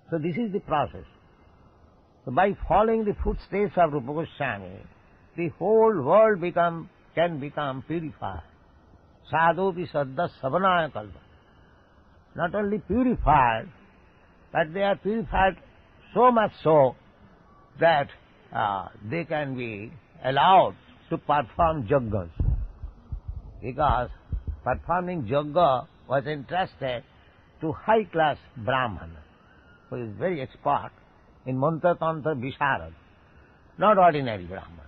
So this is the process. So by following the footsteps of Rupa Goswami, the whole world can become purified. Sadhopi saddha savanaya kalpa. Not only purified, but they are purified so much so that they can be allowed to perform yajnas. Because performing yajna was entrusted to high-class Brahmana, who is very expert in mantra, tantra, visharad, not ordinary Brahmana.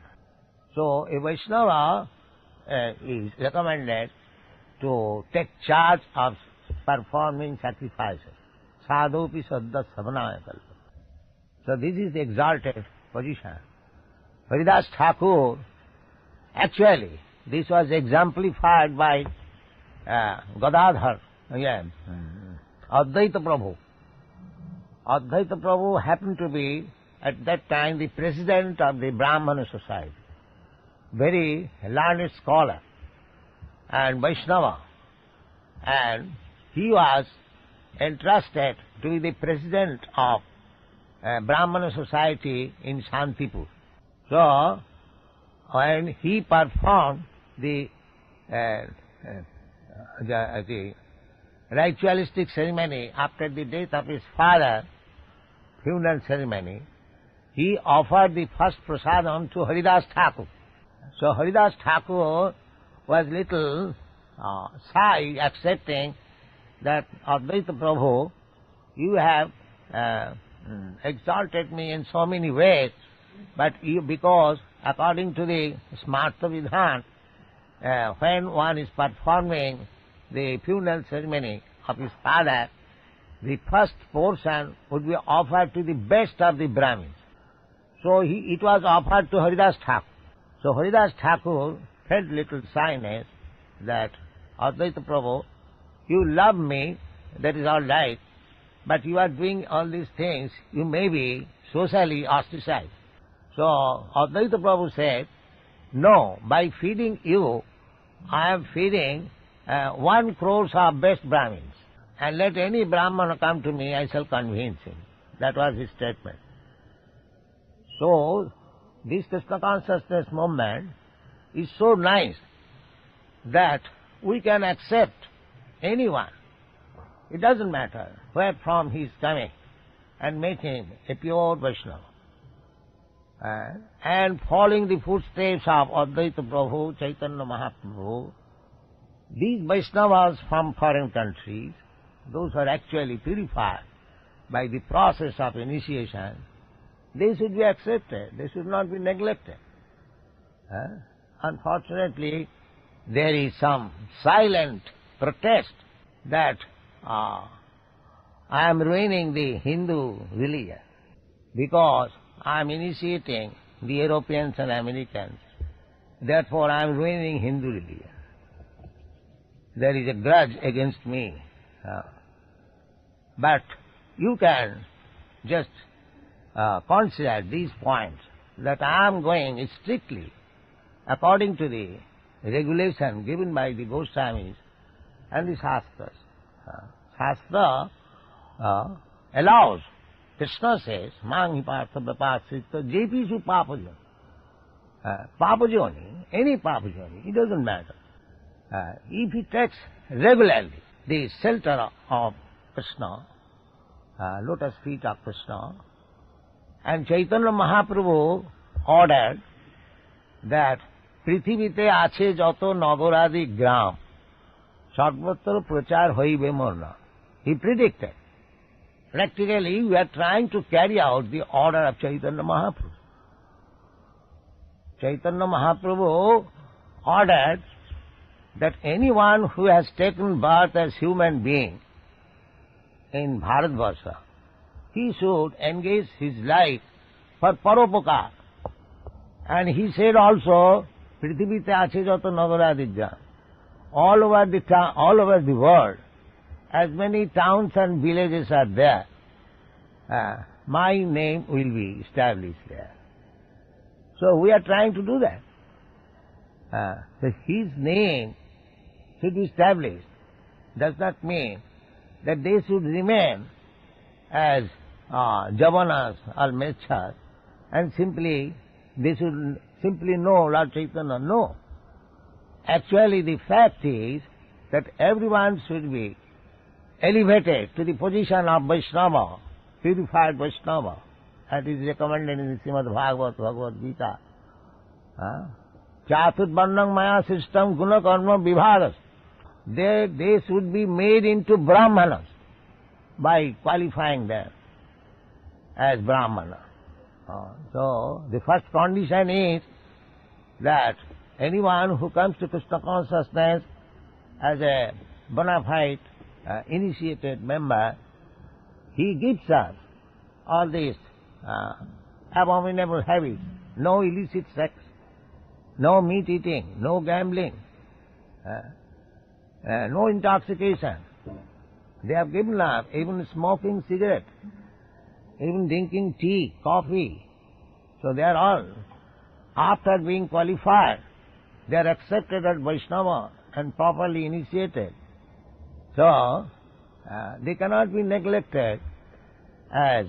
So a Vaishnava is recommended to take charge of performing sacrifices. Sadhopi saddha savanaya kalpa. So this is the exalted position. Haridas Thakur, actually, this was exemplified by Gadadhar, again, Advaita Prabhu. Advaita Prabhu happened to be, at that time, the president of the Brahmana society. Very learned scholar and Vaishnava. And he was entrusted to be the president of Brahmana society in Shantipur. So, when he performed the ritualistic ceremony after the death of his father, funeral ceremony, he offered the first prasadam to Haridas Thakur. So Haridas Thakur was little shy accepting that Advaita Prabhu, you have exalted me in so many ways, but you, because according to the Smarta Vidhan, when one is performing the funeral ceremony of his father, the first portion would be offered to the best of the Brahmins. So it was offered to Haridas Thakur. So Haridas Thakur felt little shyness that Advaita Prabhu, you love me, that is all right, but you are doing all these things, you may be socially ostracized. So Advaita Prabhu said, no, by feeding you, I am feeding 1 crore of best Brahmins, and let any Brahmana come to me, I shall convince him. That was his statement. So this Krishna consciousness movement is so nice that we can accept anyone. It doesn't matter where from he is coming, and make him a pure Vaishnava. And following the footsteps of Advaita Prabhu, Chaitanya Mahaprabhu, these Vaishnavas from foreign countries, those who are actually purified by the process of initiation, they should be accepted, they should not be neglected. Unfortunately, there is some silent protest that I am ruining the Hindu religion because I am initiating the Europeans and Americans. Therefore I am ruining Hindu religion. There is a grudge against me. But you can just consider these points, that I am going strictly according to the regulation given by the Goswamis and the Shastras. Shastra allows, Krishna says, Mang hi partha vapasrita jepishu papajani. Papajani, any papajani, it doesn't matter. If he takes regularly the shelter of Krishna, lotus feet of Krishna, and Chaitanya Mahaprabhu ordered that পৃথিবীতে আছে যত নগরাদি গ্রাম সর্বত্র প্রচার হইবে মোর নাম. He predicted. Practically, we are trying to carry out the order of Chaitanya Mahaprabhu. Chaitanya Mahaprabhu ordered that anyone who has taken birth as human being in Bharatvarsha, he should engage his life for paropakar. And he said also, পৃথিবীতে আছে যত নগরাদি গ্রাম, all over the world, as many towns and villages are there, my name will be established there. So we are trying to do that. That his name should be established does not mean that they should remain as javanas or mechas and they should simply know Lord Chaitanya. No. Actually the fact is that everyone should be elevated to the position of Vaishnava, purified Vaishnava. That is recommended in the Srimad Bhagavad Gita. Chatur Varnam Maya Sistam Guna Karma Vibhagas. They should be made into Brahmanas by qualifying them as Brahmana. So the first condition is that anyone who comes to Krishna consciousness as a bona fide initiated member, he gives us all these abominable habits: no illicit sex, no meat eating, no gambling, no intoxication. They have given us even smoking cigarette, even drinking tea, coffee. So they are all, after being qualified, they are accepted as Vaishnava and properly initiated. So they cannot be neglected as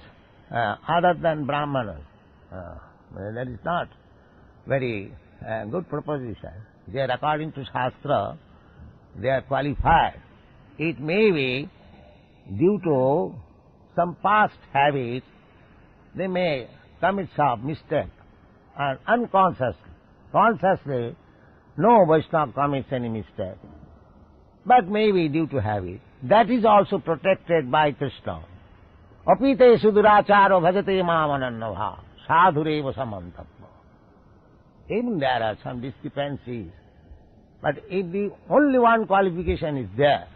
other than Brahmanas. That is not very good proposition. They are, according to Shastra, they are qualified. It may be due to some past habits, they may commit some mistake, and unconsciously, consciously, no Vaishnava commits any mistake, but maybe due to habit. That is also protected by Krishna. Apite suduracharo bhajate mamanannabha sadhureva samantapma. Even there are some discrepancies, but if the only one qualification is there,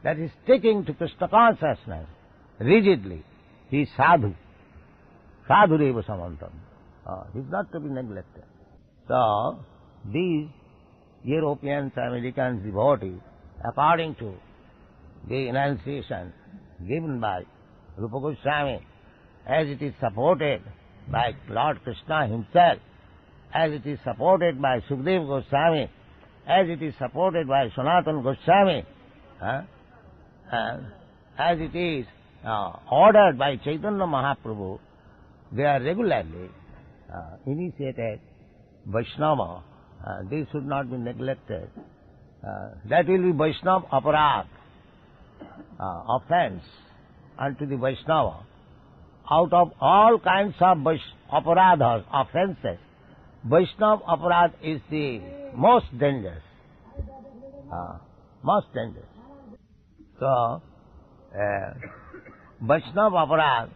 that is sticking to Krishna consciousness rigidly, he is sadhu. Sadhureva samantam. He is not to be neglected. So, these Europeans, Americans, devotees, according to the enunciation given by Rupa Goswami, as it is supported by Lord Krishna himself, as it is supported by Sukadeva Goswami, as it is supported by Sanatana Goswami, as it is ordered by Chaitanya Mahaprabhu, they are regularly initiated Vaishnava. They should not be neglected. That will be Vaishnava aparad, offense unto the Vaishnava. Out of all kinds of aparadhas, offenses, Vaishnava aparad is the most dangerous. Most dangerous. So, Vaishnava aparad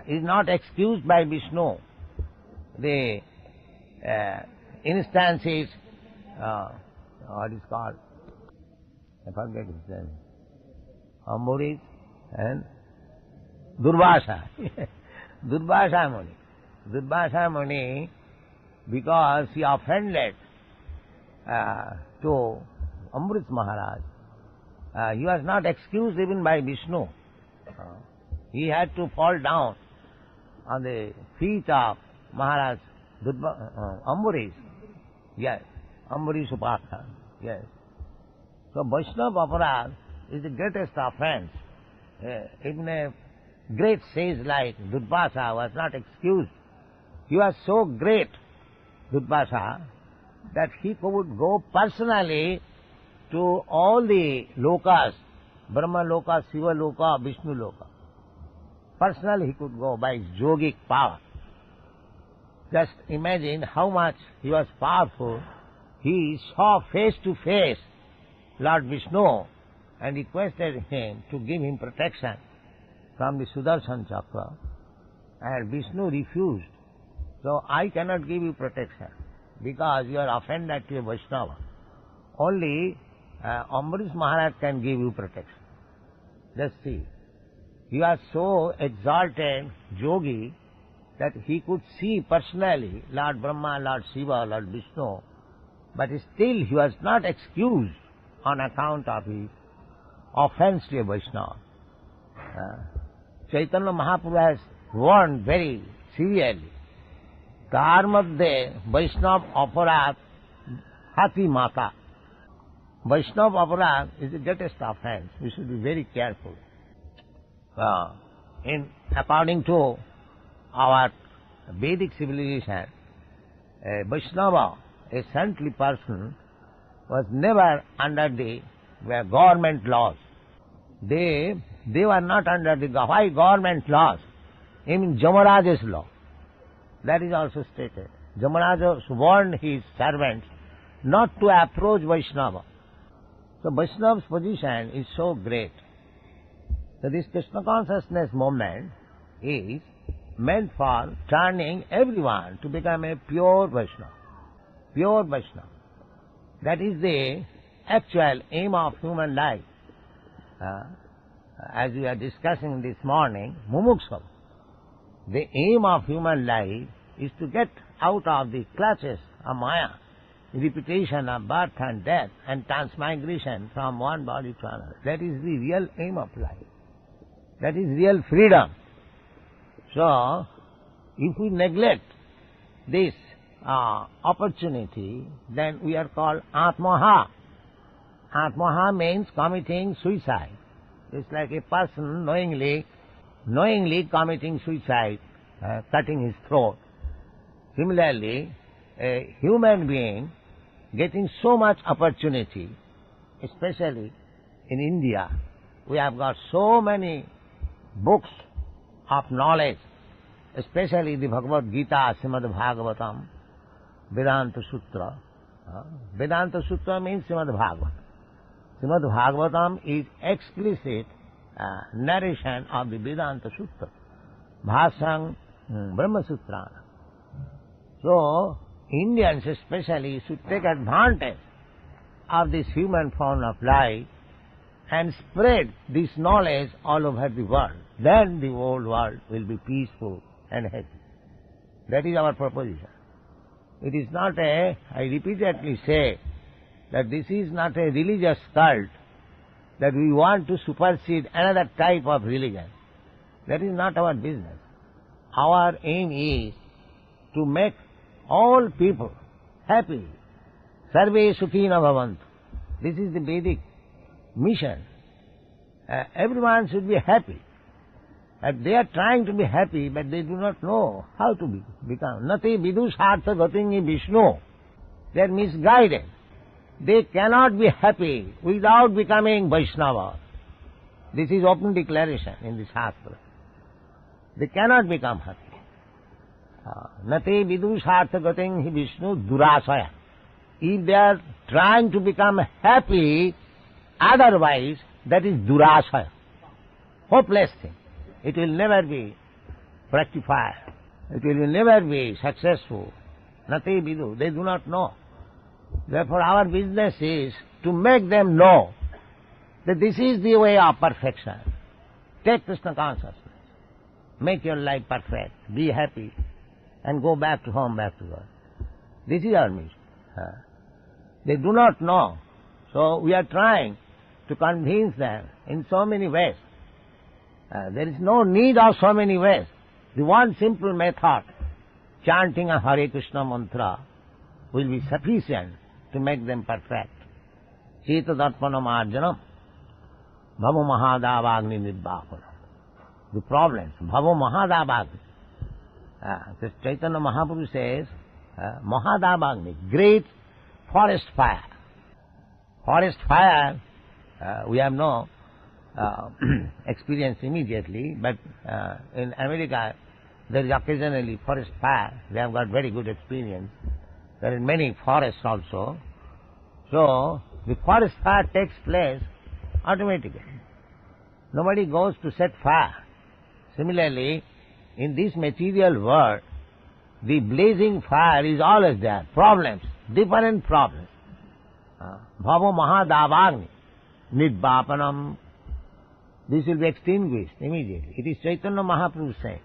is not excused by Vishnu. The instances, what is called, I forget his name, Ambarish and Durvasa. Durvasa Muni. Durvasa Muni, because he offended to Ambarish Maharaj, he was not excused even by Vishnu. He had to fall down on the feet of Maharaj Ambarish. Yes, Ambarish Upaka. Yes. So Vaishnava aparad is the greatest offense. Even a great sage like Durvasa was not excused. He was so great, Durvasa, that he could go personally to all the lokas, Brahma loka, Shiva loka, Vishnu loka. Personally he could go by his yogic power. Just imagine how much he was powerful. He saw face to face Lord Vishnu and requested him to give him protection from the Sudarshan Chakra, and Vishnu refused. So I cannot give you protection because you are offended to a Vaishnava. Only Ambarish Maharaj can give you protection. Just see. He was so exalted yogi that he could see personally Lord Brahma, Lord Shiva, Lord Vishnu, but still he was not excused on account of his offense to a Vaishnava. Chaitanya Mahaprabhu has warned very severely. Kar madhye Vaishnava aparad hati mata. Vaishnava aparad is the greatest offense. We should be very careful. According to our Vedic civilization, a Vaishnava, a saintly person, was never under the government laws. They were not under the why government laws? I mean Jamaraja's law. That is also stated. Jamaraja warned his servants not to approach Vaishnava. So Vaishnava's position is so great. So this Krishna consciousness movement is meant for turning everyone to become a pure Vaishnava. Pure Vaishnava. That is the actual aim of human life. As we are discussing this morning, mumuksha. The aim of human life is to get out of the clutches of Maya, repetition of birth and death, and transmigration from one body to another. That is the real aim of life. That is real freedom. So, if we neglect this opportunity, then we are called Atmaha. Atmaha means committing suicide. It's like a person knowingly committing suicide, cutting his throat. Similarly, a human being getting so much opportunity, especially in India, we have got so many books of knowledge, especially the Bhagavad Gita, Srimad Bhagavatam, Vedanta Sutra. Vedanta Sutra means Srimad Bhagavatam. Srimad Bhagavatam is explicit narration of the Vedanta Sutra. Bhasang Brahma Sutra. So, Indians especially should take advantage of this human form of life and spread this knowledge all over the world. Then the whole world will be peaceful and happy. That is our proposition. It is not I repeatedly say that this is not a religious cult, that we want to supersede another type of religion. That is not our business. Our aim is to make all people happy. Sarve sukhina bhavantu. This is the Vedic mission. Everyone should be happy. And they are trying to be happy, but they do not know how to become. Nati vidushartha gatingi Vishnu. They are misguided. They cannot be happy without becoming Vaishnava. This is open declaration in the Shastra. They cannot become happy. Nati vidushartha gatingi Vishnu durasaya. If they are trying to become happy, otherwise, that is durasaya. Hopeless thing. It will never be fructified. It will never be successful. Nati vidu. They do not know. Therefore, our business is to make them know that this is the way of perfection. Take Krishna consciousness. Make your life perfect. Be happy. And go back to home, back to God. This is our mission. They do not know. So we are trying to convince them in so many ways. There is no need of so many ways. The one simple method, chanting a Hare Krishna mantra, will be sufficient to make them perfect. Cheta darpanam arjanam, bhava mahadavagni nirvapanam. The problems, bhava mahadavagni. This Chaitanya Mahaprabhu says, mahadavagni, great forest fire. Forest fire, we have no experience immediately, but in America there is occasionally forest fire. They have got very good experience. There are many forests also. So the forest fire takes place automatically. Nobody goes to set fire. Similarly, in this material world, the blazing fire is always there. Problems, different problems. Bhava mahadavagni, nidvapanam. This will be extinguished immediately. It is Chaitanya Mahaprabhu saying.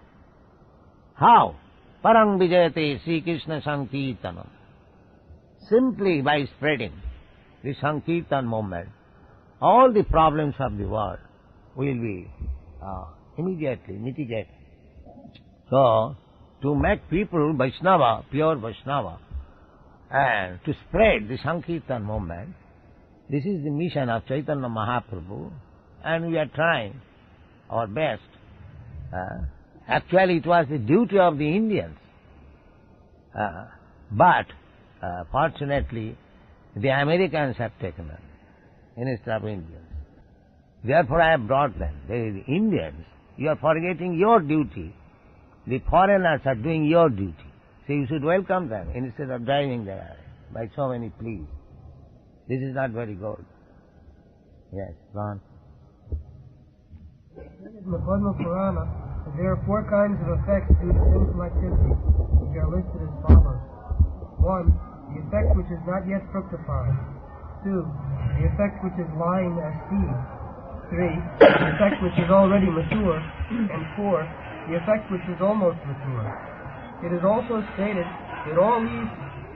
How? Parang vijayate Sri Krishna Sankirtanam. Simply by spreading the Sankirtan movement, all the problems of the world will be immediately mitigated. So, to make people Vaishnava, pure Vaishnava, and to spread the Sankirtan movement, this is the mission of Chaitanya Mahaprabhu, and we are trying our best. Actually, it was the duty of the Indians, but fortunately, the Americans have taken it instead of Indians. Therefore, I have brought them. The Indians, you are forgetting your duty. The foreigners are doing your duty. So you should welcome them instead of driving them by so many pleas. This is not very good. Yes, go on. In the Padma Purana, there are 4 kinds of effects due to sinful activity, which are listed as follows. 1. The effect which is not yet fructified. 2. The effect which is lying as seed. 3. The effect which is already mature. And 4. The effect which is almost mature. It is also stated that all these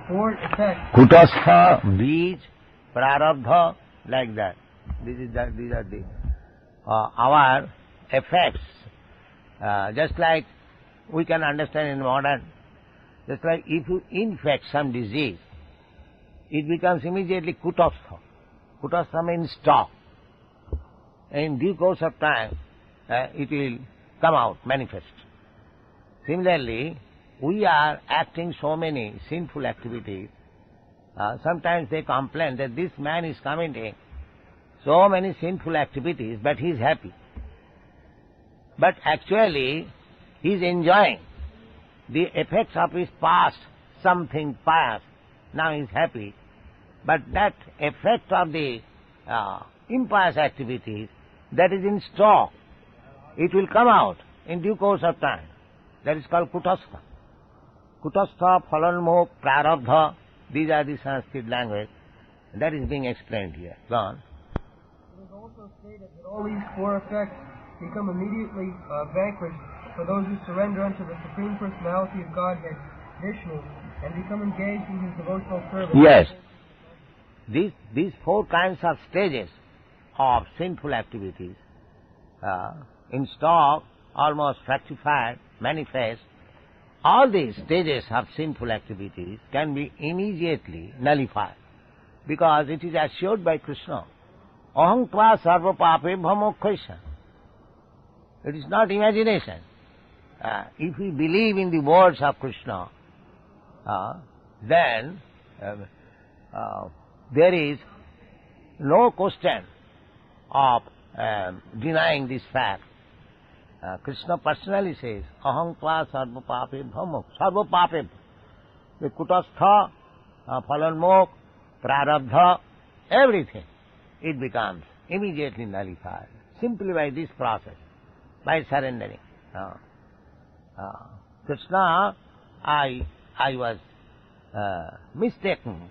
4 effects... Kutastha, Bij, Prarabdha, like that. These are the our effects. Just like we can understand in modern, just like if you infect some disease, it becomes immediately kutastha. Kutastha means stock. In due course of time, it will come out, manifest. Similarly, we are acting so many sinful activities. Sometimes they complain that this man is committing so many sinful activities, but he is happy. But actually, he is enjoying the effects of his past, something past. Now he is happy. But that effect of the impious activities, that is in stock. It will come out in due course of time. That is called kutastha. Kutastha, phalanmokh, prarabdha, these are the Sanskrit language. That is being explained here. Go on. It is also stated that all these 4 effects become immediately vanquished for those who surrender unto the Supreme Personality of Godhead, Vishnu, and become engaged in his devotional service. Yes. These 4 kinds of stages of sinful activities, in stock, almost fructified, manifest, all these stages of sinful activities can be immediately nullified, because it is assured by Krishna. Aham tva sarva papebha moksha. It is not imagination. If we believe in the words of Krishna, then there is no question of denying this fact. Krishna personally says, Aham tva sarva papebha moksha. Sarva papebha. The kutastha, phalanmokh, prarabdha, everything, it becomes immediately nullified, simply by this process, by surrendering. Krishna, I was mistaken.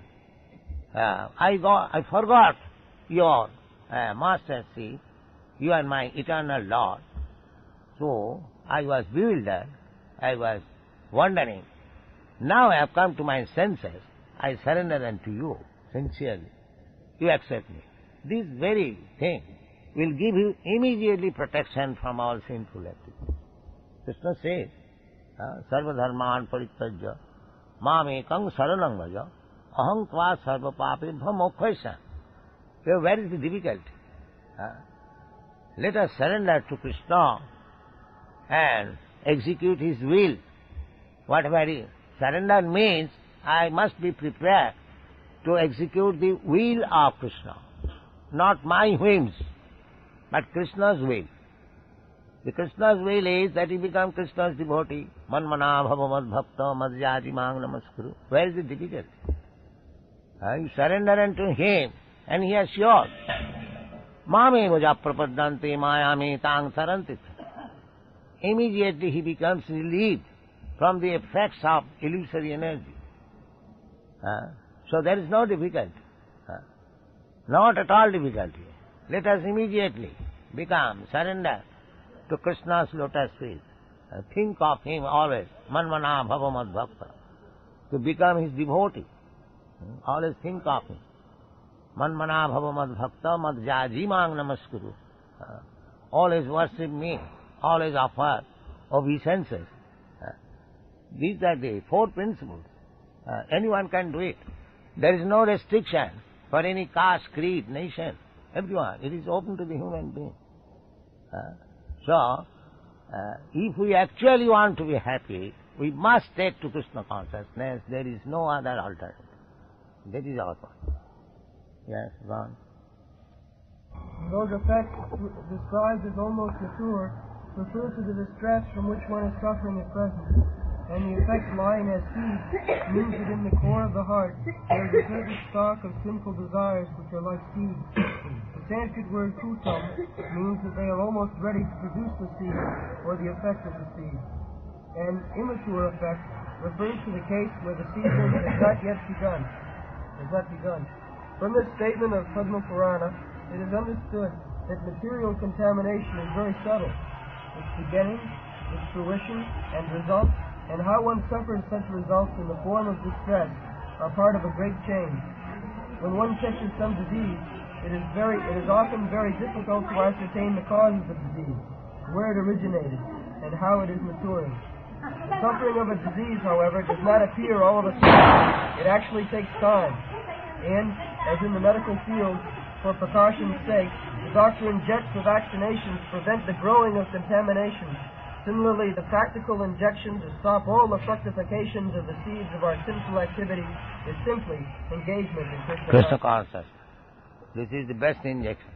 I forgot your Master says, you are my eternal Lord. So I was bewildered, I was wondering. Now I have come to my senses, I surrender unto you sincerely. You accept me. This very thing will give you immediately protection from all sinful activities. Krishna says, Sarva dharman parityajya mam ekam saranam vaja aham tva sarva papebhyo mokkhayasya. Where is the difficulty? Let us surrender to Krishna and execute his will. Whatever it is. Surrender means I must be prepared to execute the will of Krishna. Not my whims, but Krishna's will. The Krishna's will is that he become Krishna's devotee. Manmana bhava mad bhakta madhyati mang namaskuru. Where is the difficulty? You surrender unto him and he assures. Mame vaja prapadante mayame tang sarantit. Immediately he becomes relieved from the effects of illusory energy. So there is no difficulty. Not at all difficulty. Let us immediately become, surrender to Krishna's lotus feet. Think of him always, manmana bhava mad bhakta, to become his devotee. Always think of him. Manmana bhava mad bhakta mad jaji mang namaskuru. Always worship me, always offer obeisances. These are the four principles. Anyone can do it. There is no restriction for any caste, creed, nation. Everyone. It is open to the human being. So, if we actually want to be happy, we must take to Krishna consciousness. There is no other alternative. That is our point. Yes, go on. Those effects described as almost mature refer to the distress from which one is suffering at present. And the effects lying as seeds means that in the core of the heart there is a certain stock of sinful desires which are like seeds. The Sanskrit word kutam means that they are almost ready to produce the seed or the effect of the seed. And immature effect refers to the case where the seedling has not yet begun. From this statement of Padma Purana, it is understood that material contamination is very subtle. Its beginning, its fruition, and results, and how one suffers such results in the form of distress are part of a great change. When one catches some disease, it is often very difficult to ascertain the causes of disease, where it originated, and how it is maturing. The suffering of a disease, however, does not appear all of a sudden. It actually takes time. And, as in the medical field, for precaution's sake, the doctor injects the vaccinations to prevent the growing of contamination. Similarly, the practical injection to stop all the fructifications of the seeds of our sinful activity is simply engagement in Krishna consciousness. This is the best injection.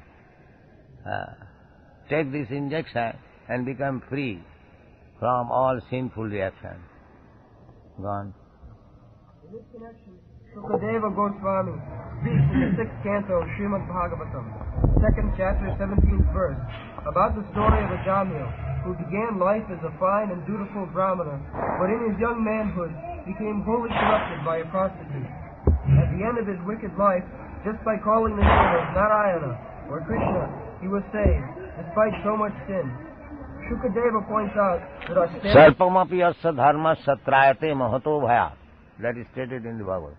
Take this injection and become free from all sinful reactions. Go on. In this connection, Shukadeva Goswami speaks in the 6th canto of Srimad Bhagavatam, 2nd chapter, 17th verse, about the story of a Jamil who began life as a fine and dutiful Brahmana, but in his young manhood became wholly corrupted by a prostitute. At the end of his wicked life, just by calling the name of Narayana or Krishna, he was saved, despite so much sin. Shukadeva points out that our Salpamapi asya dharma satrayate mahato bhaya. That is stated in the Bhagavad.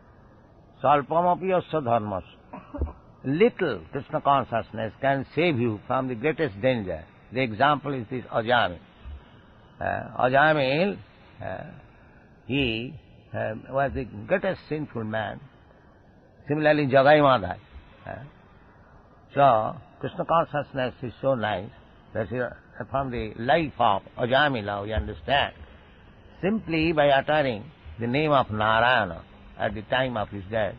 Salpamapi asya dharma. Little Krishna consciousness can save you from the greatest danger. The example is this Ajamil. Ajamil, he was the greatest sinful man. Similarly, Jagai Madhai. So, Krishna consciousness is so nice that from the life of Ajamila we understand. Simply by uttering the name of Narayana at the time of his death,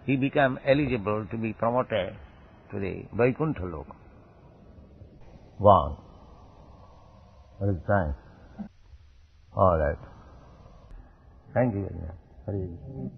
he became eligible to be promoted to the Vaikuntha Loka. One. What is time? All right. Thank you. Hare Krishna.